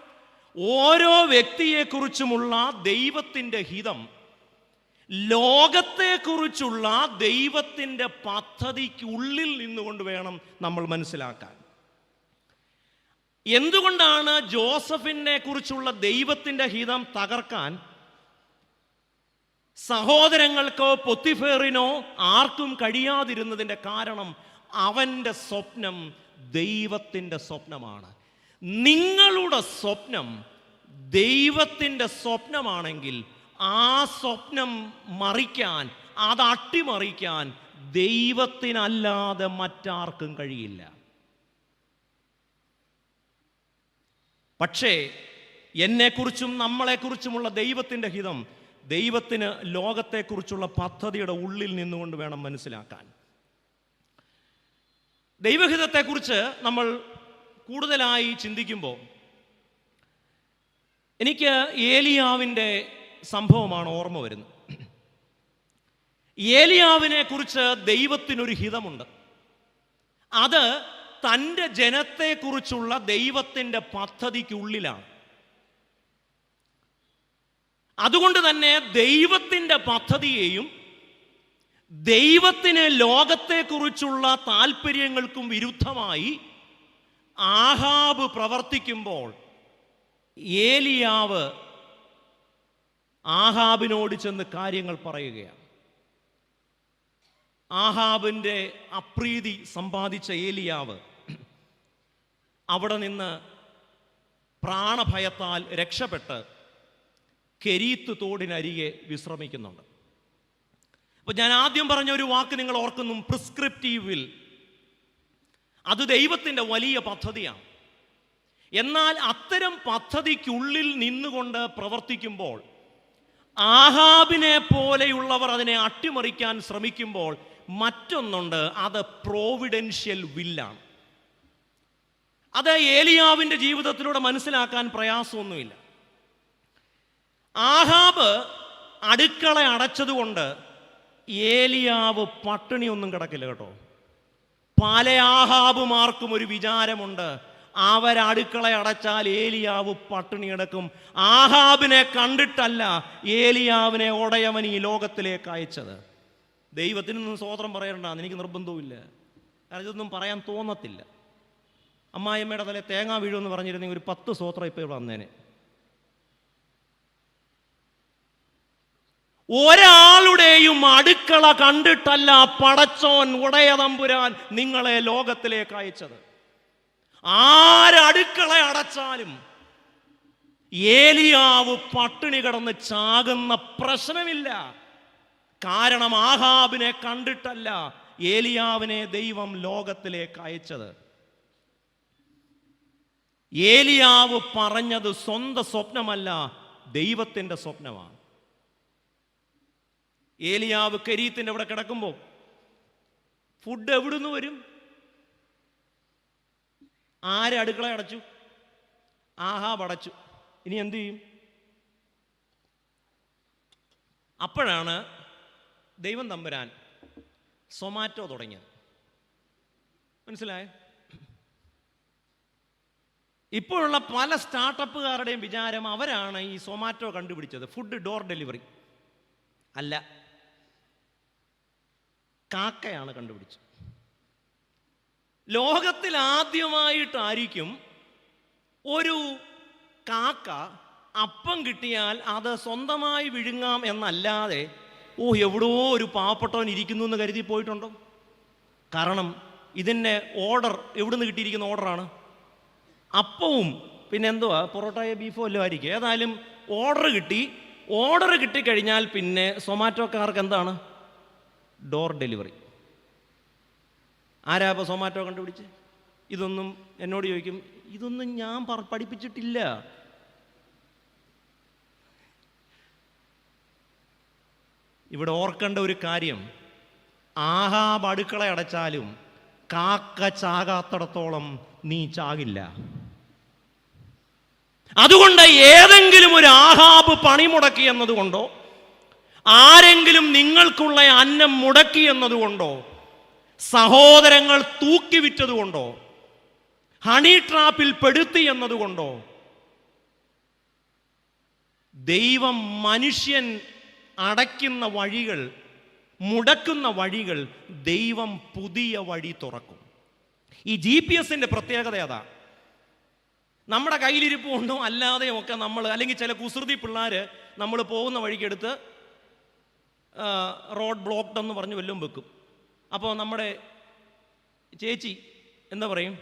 A: ഓരോ വ്യക്തിയെക്കുറിച്ചുമുള്ള ദൈവത്തിൻ്റെ ഹിതം ലോകത്തെക്കുറിച്ചുള്ള ദൈവത്തിൻ്റെ പദ്ധതിക്കുള്ളിൽ നിന്നുകൊണ്ട് വേണം നമ്മൾ മനസ്സിലാക്കാൻ. എന്തുകൊണ്ടാണ് ജോസഫിനെ കുറിച്ചുള്ള ദൈവത്തിൻ്റെ ഹിതം തകർക്കാൻ സഹോദരങ്ങൾക്കോ പൊത്തിഫേറിനോ ആർക്കും കഴിയാതിരുന്നതിൻ്റെ കാരണം? അവൻ്റെ സ്വപ്നം ദൈവത്തിൻ്റെ സ്വപ്നമാണ്. നിങ്ങളുടെ സ്വപ്നം ദൈവത്തിൻ്റെ സ്വപ്നമാണെങ്കിൽ ആ സ്വപ്നം മറിക്കാൻ, അത് അട്ടിമറിക്കാൻ ദൈവത്തിനല്ലാതെ മറ്റാർക്കും കഴിയില്ല. പക്ഷേ എന്നെക്കുറിച്ചും നമ്മളെക്കുറിച്ചുമുള്ള ദൈവത്തിൻ്റെ ഹിതം ദൈവത്തിന് ലോകത്തെക്കുറിച്ചുള്ള പദ്ധതിയുടെ ഉള്ളിൽ നിന്നുകൊണ്ട് വേണം മനസ്സിലാക്കാൻ. ദൈവഹിതത്തെക്കുറിച്ച് നമ്മൾ കൂടുതലായി ചിന്തിക്കുമ്പോൾ എനിക്ക് ഏലിയാവിൻ്റെ സംഭവമാണ് ഓർമ്മ വരുന്നത്. ഏലിയാവിനെ കുറിച്ച് ദൈവത്തിനൊരു ഹിതമുണ്ട്. അത് തൻ്റെ ജനത്തെക്കുറിച്ചുള്ള ദൈവത്തിൻ്റെ പദ്ധതിക്കുള്ളിലാണ്. അതുകൊണ്ട് തന്നെ ദൈവത്തിൻ്റെ പദ്ധതിയെയും ദൈവത്തിന് ലോകത്തെക്കുറിച്ചുള്ള താല്പര്യങ്ങൾക്കും വിരുദ്ധമായി ആഹാബ് പ്രവർത്തിക്കുമ്പോൾ ഏലിയാവ് ആഹാബിനോട് ചെന്ന് കാര്യങ്ങൾ പറയുകയാണ്. ആഹാബിൻ്റെ അപ്രീതി സമ്പാദിച്ച ഏലിയാവ് അവിടെ നിന്ന് പ്രാണഭയത്താൽ രക്ഷപ്പെട്ട് കെരീത്ത് തോടിനരികെ വിശ്രമിക്കുന്നുണ്ട്. അപ്പോൾ ഞാൻ ആദ്യം പറഞ്ഞ ഒരു വാക്ക് നിങ്ങൾ ഓർക്കുന്നു, പ്രിസ്ക്രിപ്റ്റീവ് വിൽ. അത് ദൈവത്തിൻ്റെ വലിയ പദ്ധതിയാണ്. എന്നാൽ അത്തരം പദ്ധതിക്കുള്ളിൽ നിന്നുകൊണ്ട് പ്രവർത്തിക്കുമ്പോൾ ആഹാബിനെ പോലെയുള്ളവർ അതിനെ അട്ടിമറിക്കാൻ ശ്രമിക്കുമ്പോൾ മറ്റൊന്നുണ്ട്, അത് പ്രോവിഡൻഷ്യൽ വില്ലാണ്. അത് ഏലിയാവിൻ്റെ ജീവിതത്തിലൂടെ മനസ്സിലാക്കാൻ പ്രയാസമൊന്നുമില്ല. ആഹാബ് അടുക്കള അടച്ചതുകൊണ്ട് ഏലിയാവ് പട്ടിണിയൊന്നും കിടക്കില്ല കേട്ടോ. പല ആഹാബുമാർക്കും ഒരു വിചാരമുണ്ട്, അവരടുക്കള അടച്ചാൽ ഏലിയാവ് പട്ടിണി കിടക്കും. ആഹാബിനെ കണ്ടിട്ടല്ല ഏലിയാവിനെ ഉടയവൻ ഈ ലോകത്തിലേക്ക് അയച്ചത്. ദൈവത്തിനൊന്നും സ്തോത്രം പറയണ്ടെന്ന് എനിക്ക് നിർബന്ധവുമില്ല, കാരണം ഇതൊന്നും പറയാൻ തോന്നത്തില്ല. അമ്മായിയമ്മയുടെ തലേ തേങ്ങ വീഴുമെന്ന് പറഞ്ഞിരുന്നെങ്കിൽ ഒരു 10 സ്തോത്രം ഇപ്പോൾ ഇവിടെ വന്നേനെ. ഒരാളുടെയും അടുക്കള കണ്ടിട്ടല്ല പടച്ചോൻ ഉടയതമ്പുരാൻ നിങ്ങളെ ലോകത്തിലേക്ക് അയച്ചത്. ആരടുക്കള അടച്ചാലും ഏലിയാവ് പട്ടിണി കിടന്ന് ചാകുന്ന പ്രശ്നമില്ല. കാരണം ആഹാബിനെ കണ്ടിട്ടല്ല ഏലിയാവിനെ ദൈവം ലോകത്തിലേക്ക് അയച്ചത്. ഏലിയാവ് പറഞ്ഞത് സ്വന്തം സ്വപ്നമല്ല, ദൈവത്തിൻ്റെ സ്വപ്നമാണ്. ഏലിയാവ് കെരീത്തിന്റെ അവിടെ കിടക്കുമ്പോൾ ഫുഡ് എവിടുന്ന് വരും? അടുക്കള അടച്ചു? ആഹാബ് അടച്ചു. ഇനി എന്തു ചെയ്യും? അപ്പോഴാണ് ദൈവം തമ്പുരാൻ സൊമാറ്റോ തുടങ്ങിയത്. മനസ്സിലായോ? ഇപ്പോഴുള്ള പല സ്റ്റാർട്ടപ്പുകാരുടെയും വിചാരം അവരാണ് ഈ സൊമാറ്റോ കണ്ടുപിടിച്ചത്. ഫുഡ് ഡോർ ഡെലിവറി അല്ല, കാക്കയാണ് കണ്ടുപിടിച്ചത്. ലോകത്തിൽ ആദ്യമായിട്ടായിരിക്കും ഒരു കാക്ക അപ്പം കിട്ടിയാൽ അത് സ്വന്തമായി വിഴുങ്ങാം എന്നല്ലാതെ എവിടോ ഒരു പാവപ്പെട്ടവൻ ഇരിക്കുന്നു എന്ന് കരുതി പോയിട്ടുണ്ടോ? കാരണം ഇതിൻ്റെ ഓർഡർ എവിടുന്ന് കിട്ടിയിരിക്കുന്ന ഓർഡറാണ്. അപ്പവും പിന്നെ എന്തുവാ, പൊറോട്ടയോ ബീഫോ വല്ലതും ആയിരിക്കും. ഏതായാലും ഓർഡർ കിട്ടിക്കഴിഞ്ഞാൽ പിന്നെ സൊമാറ്റോക്കാർക്ക് എന്താണ്? Door delivery. ആരാ ഇപ്പോൾ സൊമാറ്റോ കണ്ടുപിടിച്ച്? ഇതൊന്നും എന്നോട് ചോദിക്കും, ഇതൊന്നും ഞാൻ പഠിപ്പിച്ചിട്ടില്ല. ഇവിടെ ഓർക്കേണ്ട ഒരു കാര്യം, ആഹാബ് അടുക്കള അടച്ചാലും കാക്ക ചാകാത്തടത്തോളം നീ ചാകില്ല. അതുകൊണ്ട് ഏതെങ്കിലും ഒരു ആഹാബ് പണിമുടക്കി എന്നതുകൊണ്ടോ, ആരെങ്കിലും നിങ്ങൾക്കുള്ള അന്നം മുടക്കി എന്നതുകൊണ്ടോ, സഹോദരങ്ങൾ തൂക്കിവിറ്റതുകൊണ്ടോ, ഹണി ട്രാപ്പിൽ പെടുത്തി എന്നതുകൊണ്ടോ ദൈവം മനുഷ്യൻ അടയ്ക്കുന്ന വഴികൾ, മുടക്കുന്ന വഴികൾ ദൈവം പുതിയ വഴി തുറക്കും. ഈ GPS-ന്റെ പ്രത്യേകത അതാ. നമ്മുടെ കയ്യിലിരിപ്പ് കൊണ്ടോ അല്ലാതെയും ഒക്കെ നമ്മൾ, അല്ലെങ്കിൽ ചില കുസൃതി പിള്ളേർ നമ്മൾ പോകുന്ന വഴിക്കെടുത്ത് റോഡ് ബ്ലോക്ക്ഡ് എന്ന് പറഞ്ഞ് വല്ലതും വെക്കും. അപ്പോൾ നമ്മുടെ ചേച്ചി എന്താ പറയും?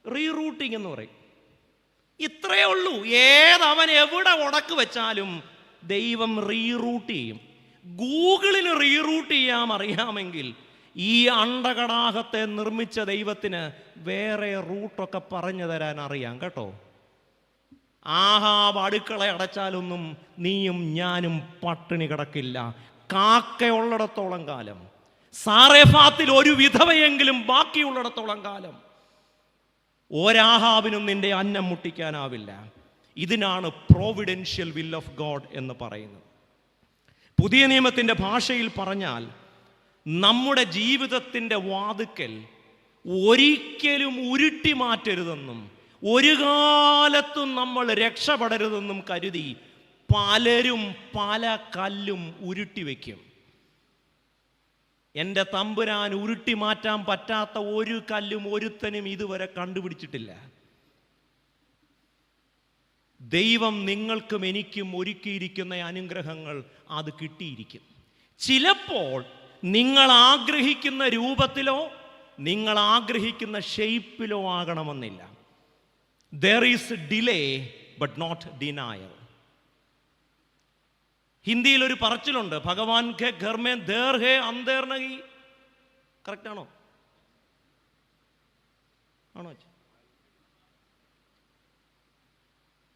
A: റീറൂട്ടിങ് എന്ന് പറയും. ഇത്രയേ ഉള്ളൂ. ഏതവൻ എവിടെ ഉടക്ക് വെച്ചാലും ദൈവം റീറൂട്ട് ചെയ്യും. ഗൂഗിളിന് റീറൂട്ട് ചെയ്യാൻ അറിയാമെങ്കിൽ ഈ അണ്ടകടാഹത്തെ നിർമ്മിച്ച ദൈവത്തിന് വേറെ റൂട്ടൊക്കെ പറഞ്ഞു തരാൻ അറിയാം കേട്ടോ. ആഹാബ് അടുക്കള അടച്ചാലൊന്നും നീയും ഞാനും പട്ടിണി കിടക്കില്ല, കാക്കയുള്ളിടത്തോളം കാലം. സാറേഫാത്തിൽ ഒരു വിധവയെങ്കിലും ബാക്കിയുള്ളിടത്തോളം കാലം ഒരാഹാബിനും നിന്റെ അന്നം മുട്ടിക്കാനാവില്ല. ഇതിനാണ് പ്രോവിഡൻഷ്യൽ വിൽ ഓഫ് ഗോഡ് എന്ന് പറയുന്നത്. പുതിയ നിയമത്തിൻ്റെ ഭാഷയിൽ പറഞ്ഞാൽ നമ്മുടെ ജീവിതത്തിൻ്റെ വാതുക്കൽ ഒരിക്കലും ഉരുട്ടി മാറ്റരുതെന്നും ഒരു കാലത്തും നമ്മൾ രക്ഷപ്പെടരുതെന്നും കരുതി പലരും പല കല്ലും ഉരുട്ടി വയ്ക്കും. എൻ്റെ തമ്പുരാൻ ഉരുട്ടി മാറ്റാൻ പറ്റാത്ത ഒരു കല്ലും ഒരുത്തനും ഇതുവരെ കണ്ടുപിടിച്ചിട്ടില്ല. ദൈവം നിങ്ങൾക്കും എനിക്കും ഒരുക്കിയിരിക്കുന്ന അനുഗ്രഹങ്ങൾ അത് കിട്ടിയിരിക്കും. ചിലപ്പോൾ നിങ്ങൾ ആഗ്രഹിക്കുന്ന രൂപത്തിലോ നിങ്ങൾ ആഗ്രഹിക്കുന്ന ഷേപ്പിലോ ആകണമെന്നില്ല. There is delay but not denial. ഹിന്ദിയിൽ ഒരു പറച്ചിലുണ്ട്, ഭഗവാൻ കെ ഘർ മേ ദേർ ഹേ അന്തേർ നഹി. കറക്റ്റ് ആണോ? ആണോ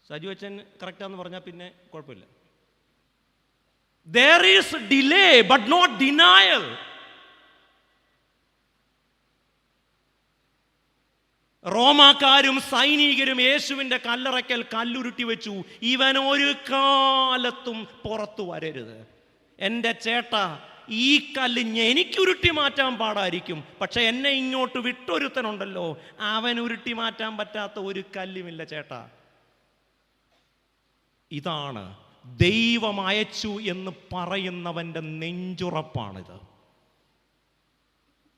A: സജു അച്ഛൻ കറക്റ്റാന്ന് പറഞ്ഞാൽ പിന്നെ കുഴപ്പമില്ല. There is delay but not denial. റോമാക്കാരും സൈനികരും യേശുവിൻ്റെ കല്ലറയ്ക്കൽ കല്ലുരുട്ടി വെച്ചു. ഇവൻ ഒരു കാലത്തും പുറത്തു വരരുത്. എൻ്റെ ചേട്ടാ, ഈ കല്ല് എനിക്കുരുട്ടി മാറ്റാൻ പാടായിരിക്കും, പക്ഷെ എന്നെ ഇങ്ങോട്ട് വിട്ടൊരുത്തനുണ്ടല്ലോ, അവൻ ഉരുട്ടി മാറ്റാൻ പറ്റാത്ത ഒരു കല്ലുമില്ല ചേട്ടാ. ഇതാണ് ദൈവം അയച്ചു എന്ന് പറയുന്നവൻ്റെ നെഞ്ചുറപ്പാണിത്.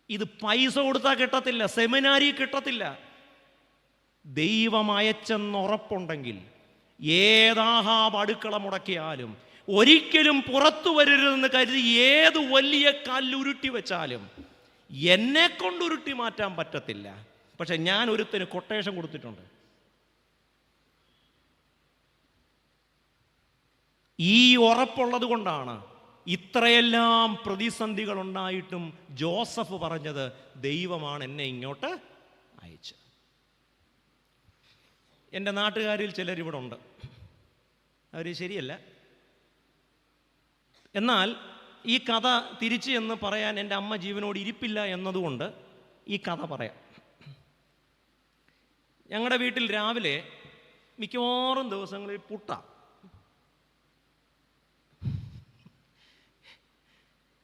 A: ഇത് പൈസ കൊടുത്താൽ കിട്ടത്തില്ല, സെമിനാരി കിട്ടത്തില്ല. ദൈവം അയച്ചെന്നുറപ്പുണ്ടെങ്കിൽ ഏതാഹാബ് അടുക്കള മുടക്കിയാലും ഒരിക്കലും പുറത്തു വരരുതെന്ന് കരുതി ഏത് വലിയ കല്ലുരുട്ടി വെച്ചാലും എന്നെ കൊണ്ട് ഉരുട്ടി മാറ്റാൻ പറ്റത്തില്ല. പക്ഷെ ഞാൻ ഒരുത്തിന് കൊട്ടേഷൻ കൊടുത്തിട്ടുണ്ട്. ഈ ഉറപ്പുള്ളത് കൊണ്ടാണ് ഇത്രയെല്ലാം പ്രതിസന്ധികൾ ഉണ്ടായിട്ടും ജോസഫ് പറഞ്ഞത് ദൈവമാണ് എന്നെ ഇങ്ങോട്ട് അയച്ചത്. എൻ്റെ നാട്ടുകാരിൽ ചിലരിവിടെ ഉണ്ട്, അവർ ശരിയല്ല. എന്നാൽ ഈ കഥ തിരിച്ച് എന്ന് പറയാൻ എൻ്റെ അമ്മ ജീവനോട് ഇരിപ്പില്ല എന്നതുകൊണ്ട് ഈ കഥ പറയാം. ഞങ്ങളുടെ വീട്ടിൽ രാവിലെ മിക്കവാറും ദിവസങ്ങളിൽ പുട്ട.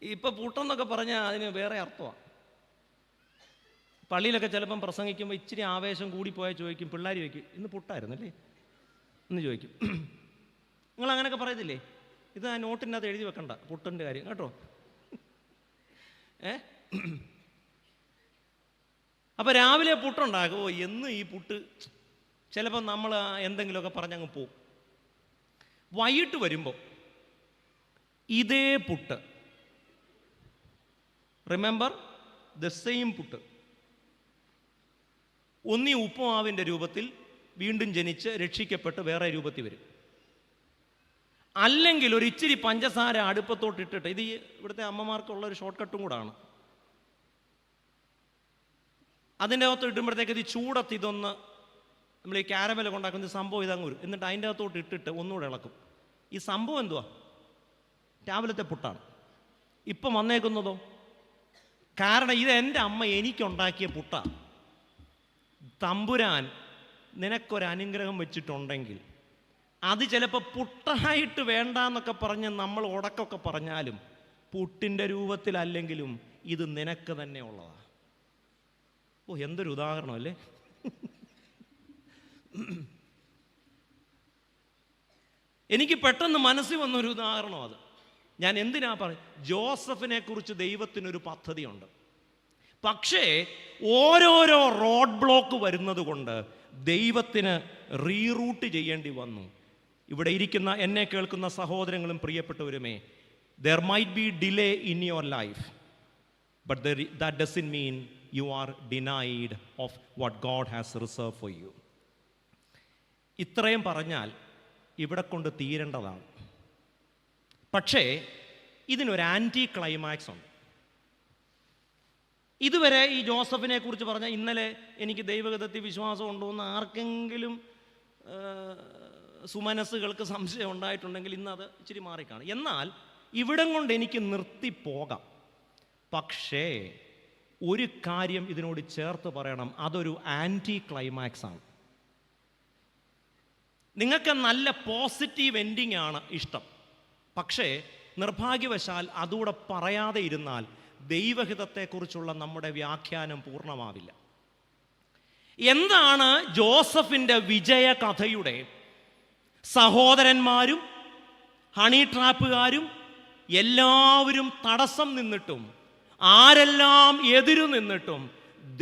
A: ഇപ്പം പുട്ടെന്നൊക്കെ പറഞ്ഞാൽ അതിന് വേറെ അർത്ഥമാണ്. പള്ളിയിലൊക്കെ ചിലപ്പം പ്രസംഗിക്കുമ്പോൾ ഇച്ചിരി ആവേശം കൂടിപ്പോയാൽ ചോദിക്കും, പിള്ളേർ ചോദിക്കും ഇന്ന് പുട്ടായിരുന്നല്ലേ എന്ന് ചോദിക്കും. നിങ്ങൾ അങ്ങനെയൊക്കെ പറയത്തില്ലേ? ഇത് ആ നോട്ടിൻ്റെ അത് എഴുതി വെക്കണ്ട പുട്ടിൻ്റെ കാര്യം കേട്ടോ. അപ്പോൾ രാവിലെ പുട്ടുണ്ടാക്കുമോ എന്ന് ഈ പുട്ട് ചിലപ്പോൾ നമ്മൾ എന്തെങ്കിലുമൊക്കെ പറഞ്ഞങ്ങ് പോവും. വൈകിട്ട് വരുമ്പോൾ ഇതേ puttu, remember the same puttu, ഒന്നീ ഉപ്പുമാവിൻ്റെ രൂപത്തിൽ വീണ്ടും ജനിച്ച് രക്ഷിക്കപ്പെട്ട് വേറെ രൂപത്തിൽ വരും. അല്ലെങ്കിൽ ഒരു ഇച്ചിരി പഞ്ചസാര അടുപ്പത്തോട്ട് ഇട്ടിട്ട്, ഇത് ഇവിടുത്തെ അമ്മമാർക്കുള്ളൊരു ഷോർട്ട് കട്ടും കൂടാണ്, അതിൻ്റെ അകത്ത് ഇടുമ്പോഴത്തേക്ക് ഇത് ചൂടത്ത് ഇതൊന്ന് നമ്മൾ ഈ ക്യാരമലൊക്കെ ഉണ്ടാക്കുന്ന സംഭവം ഇതങ്ങ് വരും. എന്നിട്ട് അതിൻ്റെ അകത്തോട്ട് ഇട്ടിട്ട് ഒന്നുകൂടെ ഇളക്കും. ഈ സംഭവം എന്തുവാ? രാവിലത്തെ പുട്ടാണ്. ഇപ്പം വന്നേക്കുന്നതോ? കാരണം ഇത് എൻ്റെ അമ്മ എനിക്കുണ്ടാക്കിയ പുട്ടാണ്. തമ്പുരാൻ നിനക്കൊരു അനുഗ്രഹം വെച്ചിട്ടുണ്ടെങ്കിൽ അത് ചിലപ്പോൾ പുട്ടായിട്ട് വേണ്ടാന്നൊക്കെ പറഞ്ഞ് നമ്മൾ ഉടക്കൊക്കെ പറഞ്ഞാലും പുട്ടിൻ്റെ രൂപത്തിലല്ലെങ്കിലും ഇത് നിനക്ക് തന്നെ ഉള്ളതാണ്. ഓ, എന്തൊരു ഉദാഹരണം അല്ലേ! എനിക്ക് പെട്ടെന്ന് മനസ്സിൽ വന്നൊരു ഉദാഹരണം അത്. ഞാൻ എന്തിനാ പറയും, ജോസഫിനെ കുറിച്ച് ദൈവത്തിനൊരു പദ്ധതിയുണ്ട്. പക്ഷേ ഓരോരോ റോഡ് ബ്ലോക്ക് വരുന്നത് കൊണ്ട് ദൈവത്തിന് റീറൂട്ട് ചെയ്യേണ്ടി വന്നു. ഇവിടെ ഇരിക്കുന്ന എന്നെ കേൾക്കുന്ന സഹോദരങ്ങളും പ്രിയപ്പെട്ടവരുമേ, there might be delay in your life, but that doesn't mean you are denied of what God has reserved for you. ഇത്രയും പറഞ്ഞാൽ ഇവിടെ കൊണ്ട് തീരേണ്ടതാണ്. പക്ഷേ ഇതിനൊരു ആൻറ്റി ക്ലൈമാക്സ് ഉണ്ട്. ഇതുവരെ ഈ ജോസഫിനെ കുറിച്ച് പറഞ്ഞാൽ ഇന്നലെ എനിക്ക് ദൈവഗതത്തിൽ വിശ്വാസം ഉണ്ടോ എന്ന് ആർക്കെങ്കിലും സുമനസ്സുകൾക്ക് സംശയം ഉണ്ടായിട്ടുണ്ടെങ്കിൽ ഇന്ന് അത് ഇച്ചിരി മാറിക്കാണും. എന്നാൽ ഇവിടം കൊണ്ട് എനിക്ക് നിർത്തിപ്പോകാം. പക്ഷേ ഒരു കാര്യം ഇതിനോട് ചേർത്ത് പറയണം, അതൊരു ആൻറ്റി ക്ലൈമാക്സ് ആണ്. നിങ്ങൾക്ക് നല്ല പോസിറ്റീവ് എൻഡിങ് ആണ് ഇഷ്ടം, പക്ഷേ നിർഭാഗ്യവശാൽ അതുകൂടെ പറയാതെ ഇരുന്നാൽ ദൈവഹിതത്തെക്കുറിച്ചുള്ള നമ്മുടെ വ്യാഖ്യാനം പൂർണ്ണമാവില്ല. എന്താണ് ജോസഫിൻ്റെ വിജയകഥയുടെ സഹോദരന്മാരും ഹണി ട്രാപ്പുകാരും എല്ലാവരും തടസ്സം നിന്നിട്ടും ആരെല്ലാം എതിരു നിന്നിട്ടും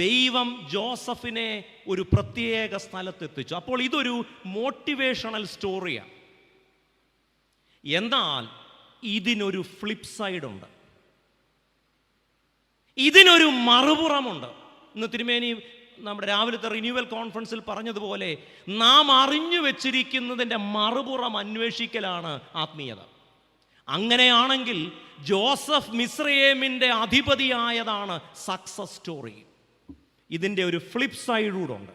A: ദൈവം ജോസഫിനെ ഒരു പ്രത്യേക സ്ഥലത്തെത്തിച്ചു. അപ്പോൾ ഇതൊരു മോട്ടിവേഷണൽ സ്റ്റോറിയാണ്. എന്നാൽ ഇതിനൊരു ഫ്ലിപ്പ് സൈഡ് ഉണ്ട്, ഇതിനൊരു മറുപുറമുണ്ട്. ഇന്ന് തിരുമേനി നമ്മുടെ രാവിലത്തെ റിന്യൂവൽ കോൺഫറൻസിൽ പറഞ്ഞതുപോലെ നാം അറിഞ്ഞു വെച്ചിരിക്കുന്നതിൻ്റെ മറുപുറം അന്വേഷിക്കലാണ് ആത്മീയത. അങ്ങനെയാണെങ്കിൽ ജോസഫ് മിസ്രയേമിൻ്റെ അധിപതിയായതാണ് സക്സസ് സ്റ്റോറി. ഇതിൻ്റെ ഒരു ഫ്ലിപ്പ് സൈഡ് കൂടെ ഉണ്ട്.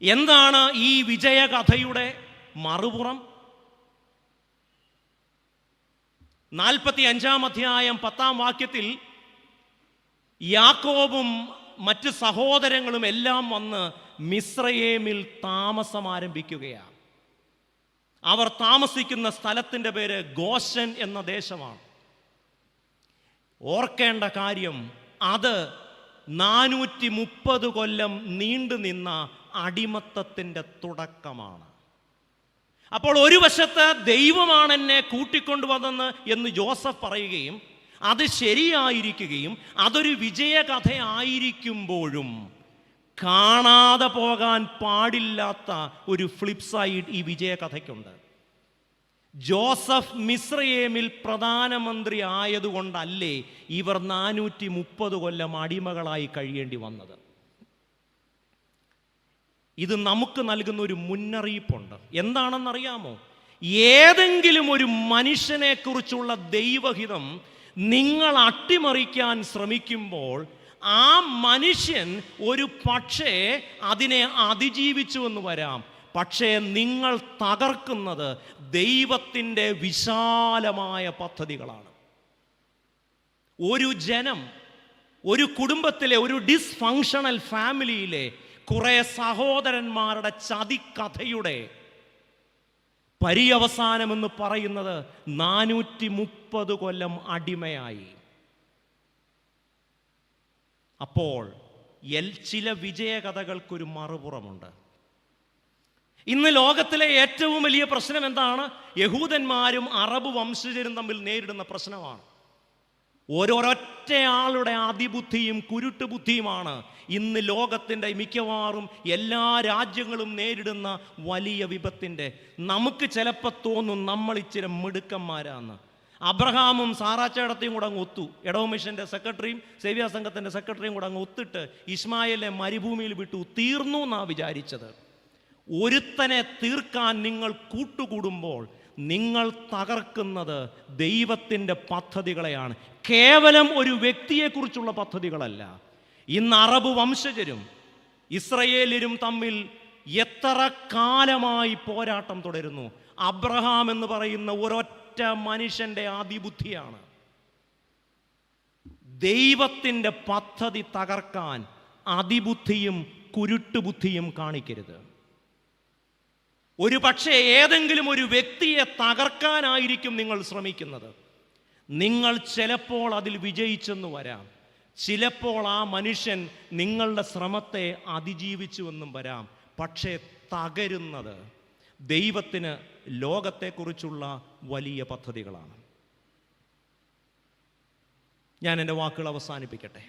A: എന്താണ് ഈ വിജയകഥയുടെ മറുപുറം? 45-ാം അധ്യായം 10-ാം വാക്യത്തിൽ യാക്കോബും മറ്റ് സഹോദരങ്ങളും എല്ലാം വന്ന് മിസ്രയേമിൽ താമസം ആരംഭിക്കുകയാണ്. അവർ താമസിക്കുന്ന സ്ഥലത്തിൻ്റെ പേര് ഗോശൻ എന്ന ദേശമാണ്. ഓർക്കേണ്ട കാര്യം, അത് 430 കൊല്ലം നീണ്ടു നിന്ന അടിമത്തത്തിൻ്റെ തുടക്കമാണ്. അപ്പോൾ ഒരു വശത്ത് ദൈവമാണ് എന്നെ കൂട്ടിക്കൊണ്ടുവന്നെന്ന് എന്ന് ജോസഫ് പറയുകയും അത് ശരിയായിരിക്കുകയും അതൊരു വിജയകഥയായിരിക്കുമ്പോഴും കാണാതെ പോകാൻ പാടില്ലാത്ത ഒരു ഫ്ലിപ്പ് സൈഡ് ഈ വിജയകഥയ്ക്കുണ്ട്. ജോസഫ് മിസ്രയേമിൽ പ്രധാനമന്ത്രി ആയതുകൊണ്ടല്ലേ ഇവർ 430 കൊല്ലം അടിമകളായി കഴിയേണ്ടി വന്നത്. ഇത് നമുക്ക് നൽകുന്ന ഒരു മുന്നറിയിപ്പുണ്ട്. എന്താണെന്നറിയാമോ? ഏതെങ്കിലും ഒരു മനുഷ്യനെ കുറിച്ചുള്ള ദൈവഹിതം നിങ്ങൾ അട്ടിമറിക്കാൻ ശ്രമിക്കുമ്പോൾ ആ മനുഷ്യൻ ഒരു പക്ഷേ അതിനെ അതിജീവിച്ചു എന്ന് വരാം. പക്ഷേ നിങ്ങൾ തകർക്കുന്നത് ദൈവത്തിൻ്റെ വിശാലമായ പദ്ധതികളാണ്. ഒരു ജനം, ഒരു കുടുംബത്തിലെ ഒരു ഡിസ്ഫങ്ഷണൽ ഫാമിലിയിലെ കുറെ സഹോദരന്മാരുടെ ചതിക്കഥയുടെ പര്യവസാനമെന്ന് പറയുന്നത് 430 കൊല്ലം അടിമയായി. അപ്പോൾ ചില വിജയകഥകൾക്കൊരു മറുപുറമുണ്ട്. ഇന്ന് ലോകത്തിലെ ഏറ്റവും വലിയ പ്രശ്നം എന്താണ്? യഹൂദന്മാരും അറബ് വംശജരും തമ്മിൽ നേരിടുന്ന പ്രശ്നമാണ്. ഓരോരൊറ്റയാളുടെ അതിബുദ്ധിയും കുരുട്ടുബുദ്ധിയുമാണ് ഇന്ന് ലോകത്തിൻ്റെ മിക്കവാറും എല്ലാ രാജ്യങ്ങളും നേരിടുന്ന വലിയ വിപത്തിൻ്റെ. നമുക്ക് ചിലപ്പോൾ തോന്നും നമ്മൾ ഇച്ചിരി മിടുക്കന്മാരാന്ന്. അബ്രഹാമും സാറാച്ചേടത്തെയും കൂടെ അങ്ങ് ഒത്തു, എടവ മിഷൻ്റെ സെക്രട്ടറിയും സേവ്യാ സംഘത്തിൻ്റെ സെക്രട്ടറിയും കൂടെ അങ്ങ് ഒത്തിട്ട് ഇസ്മായേലിനെ മരുഭൂമിയിൽ വിട്ടു. തീർന്നു എന്നാണ് വിചാരിച്ചത്. ഒരുത്തനെ തീർക്കാൻ നിങ്ങൾ കൂട്ടുകൂടുമ്പോൾ നിങ്ങൾ തകർക്കുന്നത് ദൈവത്തിൻ്റെ പദ്ധതികളെയാണ്, കേവലം ഒരു വ്യക്തിയെക്കുറിച്ചുള്ള പദ്ധതികളല്ല. ഇന്ന് അറബ് വംശജരും ഇസ്രയേലരും തമ്മിൽ എത്ര കാലമായി പോരാട്ടം തുടരുന്നു. അബ്രഹാം എന്ന് പറയുന്ന ഒരൊറ്റ മനുഷ്യൻ്റെ അതിബുദ്ധിയാണ്. ദൈവത്തിൻ്റെ പദ്ധതി തകർക്കാൻ അതിബുദ്ധിയും കുരുട്ടുബുദ്ധിയും കാണിക്കരുത്. ഒരു പക്ഷേ ഏതെങ്കിലും ഒരു വ്യക്തിയെ തകർക്കാനായിരിക്കും നിങ്ങൾ ശ്രമിക്കുന്നത്. നിങ്ങൾ ചിലപ്പോൾ അതിൽ വിജയിച്ചെന്ന് വരാം, ചിലപ്പോൾ ആ മനുഷ്യൻ നിങ്ങളുടെ ശ്രമത്തെ അതിജീവിച്ചുവെന്നും വരാം. പക്ഷേ തകരുന്നത് ദൈവത്തിന് ലോകത്തെക്കുറിച്ചുള്ള വലിയ പദ്ധതികളാണ്. ഞാൻ എൻ്റെ വാക്കുകൾ അവസാനിപ്പിക്കട്ടെ.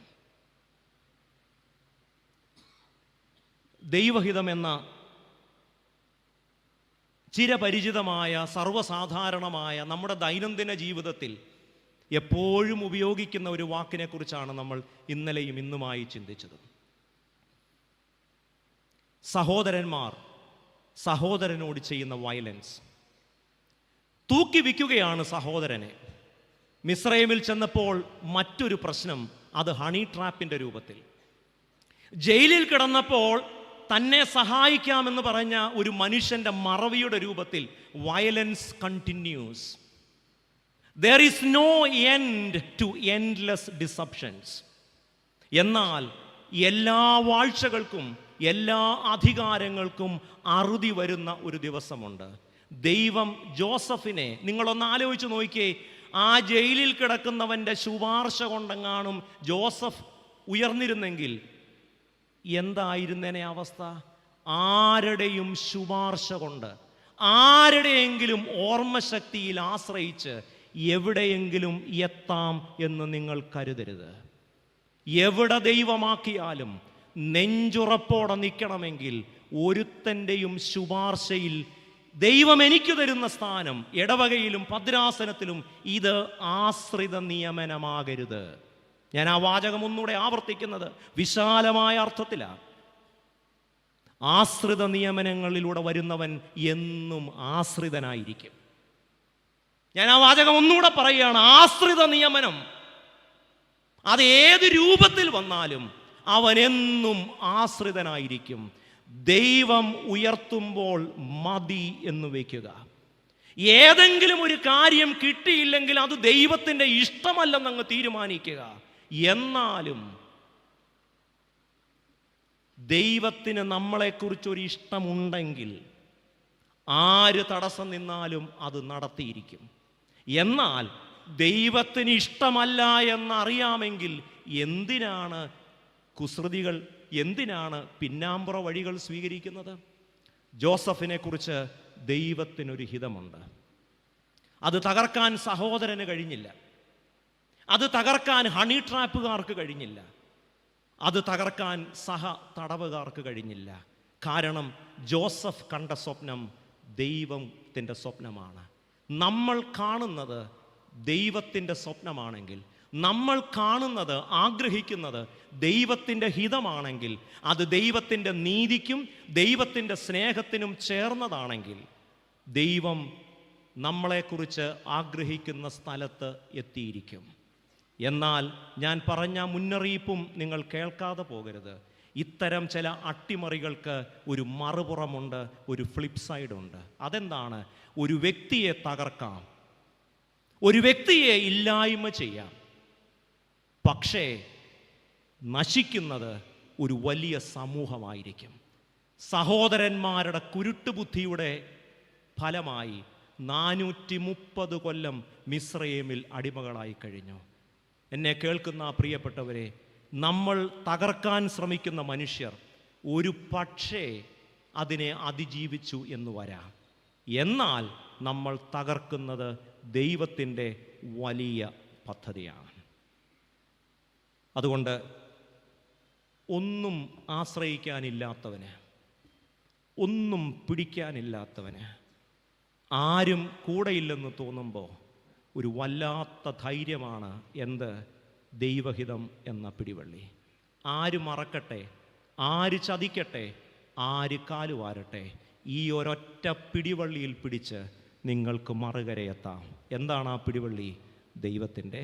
A: ദൈവഹിതം എന്ന ചിരപരിചിതമായ സർവ്വസാധാരണമായ നമ്മുടെ ദൈനംദിന ജീവിതത്തിൽ എപ്പോഴും ഉപയോഗിക്കുന്ന ഒരു വാക്കിനെ കുറിച്ചാണ് നമ്മൾ ഇന്നലെയും ഇന്നുമായി ചിന്തിച്ചത്. സഹോദരന്മാർ സഹോദരനോട് ചെയ്യുന്ന വയലൻസ്. തൂക്കി വിൽക്കുകയാണ് സഹോദരനെ. മിസ്രൈമിൽ ചെന്നപ്പോൾ മറ്റൊരു പ്രശ്നം, അത് ഹണി ട്രാപ്പിൻ്റെ രൂപത്തിൽ. ജയിലിൽ കിടന്നപ്പോൾ തന്നെ സഹായിക്കാമെന്ന് പറഞ്ഞ ഒരു മനുഷ്യൻ്റെ മറവിയുടെ രൂപത്തിൽ violence continuous. There is no end to endless deceptions. എന്നാൽ എല്ലാ വാഴ്ചകൾക്കും എല്ലാ അധികാരങ്ങൾക്കും അറുതി വരുന്ന ഒരു ദിവസമുണ്ട്. ദൈവം ജോസഫിനെ, നിങ്ങളൊന്ന് ആലോചിച്ച് നോക്കിയേ, ആ ജയിലിൽ കിടക്കുന്നവൻ്റെ ശുപാർശ കൊണ്ടെങ്ങാനും ജോസഫ് ഉയർന്നിരുന്നെങ്കിൽ എന്തായിരുന്നേനെ അവസ്ഥ? ആരുടെയും ശുപാർശ കൊണ്ട്, ആരുടെയെങ്കിലും ഓർമ്മശക്തിയിൽ ആശ്രയിച്ച് എവിടെയെങ്കിലും എത്താം എന്ന് നിങ്ങൾ കരുതരുത്. എവിടെ ദൈവമാക്കിയാലും നെഞ്ചുറപ്പോടെ നിൽക്കണമെങ്കിൽ ഒരുത്തൻ്റെയും ശുപാർശയിൽ ദൈവം എനിക്ക് തരുന്ന സ്ഥാനം, ഇടവകയിലും ഭദ്രാസനത്തിലും ഇത് ആശ്രിത നിയമനമാകരുത്. ഞാൻ ആ വാചകം ഒന്നുകൂടെ ആവർത്തിക്കുന്നത് വിശാലമായ അർത്ഥത്തിലാണ്. ആശ്രിത നിയമനങ്ങളിലൂടെ വരുന്നവൻ എന്നും ആശ്രിതനായിരിക്കും. ഞാൻ ആ വാചകം ഒന്നുകൂടെ പറയുകയാണ്. ആശ്രിത നിയമനം അത് ഏത് രൂപത്തിൽ വന്നാലും അവനെന്നും ആശ്രിതനായിരിക്കും. ദൈവം ഉയർത്തുമ്പോൾ മതി എന്ന് വയ്ക്കുക. ഏതെങ്കിലും ഒരു കാര്യം കിട്ടിയില്ലെങ്കിൽ അത് ദൈവത്തിൻ്റെ ഇഷ്ടമല്ലെന്നങ്ങ് തീരുമാനിക്കുക. എന്നാലും ദൈവത്തിന് നമ്മളെക്കുറിച്ചൊരു ഇഷ്ടമുണ്ടെങ്കിൽ ആര് തടസ്സം നിന്നാലും അത് നടത്തിയിരിക്കും. എന്നാൽ ദൈവത്തിന് ഇഷ്ടമല്ല എന്നറിയാമെങ്കിൽ എന്തിനാണ് കുസൃതികൾ, എന്തിനാണ് പിന്നാമ്പുറ വഴികൾ സ്വീകരിക്കുന്നത്? ജോസഫിനെ കുറിച്ച് ദൈവത്തിനൊരു ഹിതമുണ്ട്. അത് തകർക്കാൻ സഹോദരന് കഴിഞ്ഞില്ല, അത് തകർക്കാൻ ഹണി ട്രാപ്പുകാർക്ക് കഴിഞ്ഞില്ല, അത് തകർക്കാൻ സഹ തടവുകാർക്ക് കഴിഞ്ഞില്ല. കാരണം ജോസഫ് കണ്ട സ്വപ്നം ദൈവത്തിൻ്റെ സ്വപ്നമാണ്. നമ്മൾ കാണുന്നത് ദൈവത്തിൻ്റെ സ്വപ്നമാണെങ്കിൽ, നമ്മൾ കാണുന്നത് ആഗ്രഹിക്കുന്നത് ദൈവത്തിൻ്റെ ഹിതമാണെങ്കിൽ, അത് ദൈവത്തിൻ്റെ നീതിക്കും ദൈവത്തിൻ്റെ സ്നേഹത്തിനും ചേർന്നതാണെങ്കിൽ ദൈവം നമ്മളെക്കുറിച്ച് ആഗ്രഹിക്കുന്ന സ്ഥലത്ത് എത്തിയിരിക്കും. എന്നാൽ ഞാൻ പറഞ്ഞ മുന്നറിയിപ്പും നിങ്ങൾ കേൾക്കാതെ പോകരുത്. ഇത്തരം ചില അട്ടിമറികൾക്ക് ഒരു മറുപുറമുണ്ട്, ഒരു ഫ്ലിപ്പ് സൈഡുണ്ട്. അതെന്താണ്? ഒരു വ്യക്തിയെ തകർക്കാം, ഒരു വ്യക്തിയെ ഇല്ലായ്മ ചെയ്യാം, പക്ഷേ നശിക്കുന്നത് ഒരു വലിയ സമൂഹമായിരിക്കും. സഹോദരന്മാരുടെ കുരുട്ടുബുദ്ധിയുടെ ഫലമായി 430 കൊല്ലം മിസ്രയീമിൽ അടിമകളായി കഴിഞ്ഞു. എന്നെ കേൾക്കുന്ന പ്രിയപ്പെട്ടവരെ, നമ്മൾ തകർക്കാൻ ശ്രമിക്കുന്ന മനുഷ്യർ ഒരു പക്ഷേ അതിനെ അതിജീവിച്ചു എന്ന് വരാം. എന്നാൽ നമ്മൾ തകർക്കുന്നത് ദൈവത്തിൻ്റെ വലിയ പദ്ധതിയാണ്. അതുകൊണ്ട് ഒന്നും ആശ്രയിക്കാനില്ലാത്തവന്, ഒന്നും പിടിക്കാനില്ലാത്തവന്, ആരും കൂടെയില്ലെന്ന് തോന്നുമ്പോൾ ഒരു വല്ലാത്ത ധൈര്യമാണ് എന്ത്? ദൈവഹിതം എന്ന പിടിവള്ളി. ആര് മറക്കട്ടെ, ആര് ചതിക്കട്ടെ, ആര് കാലുവാരട്ടെ, ഈ ഒരൊറ്റ പിടിവള്ളിയിൽ പിടിച്ച് നിങ്ങൾക്ക് മറുകരയെത്താം. എന്താണ് ആ പിടിവള്ളി? ദൈവത്തിൻ്റെ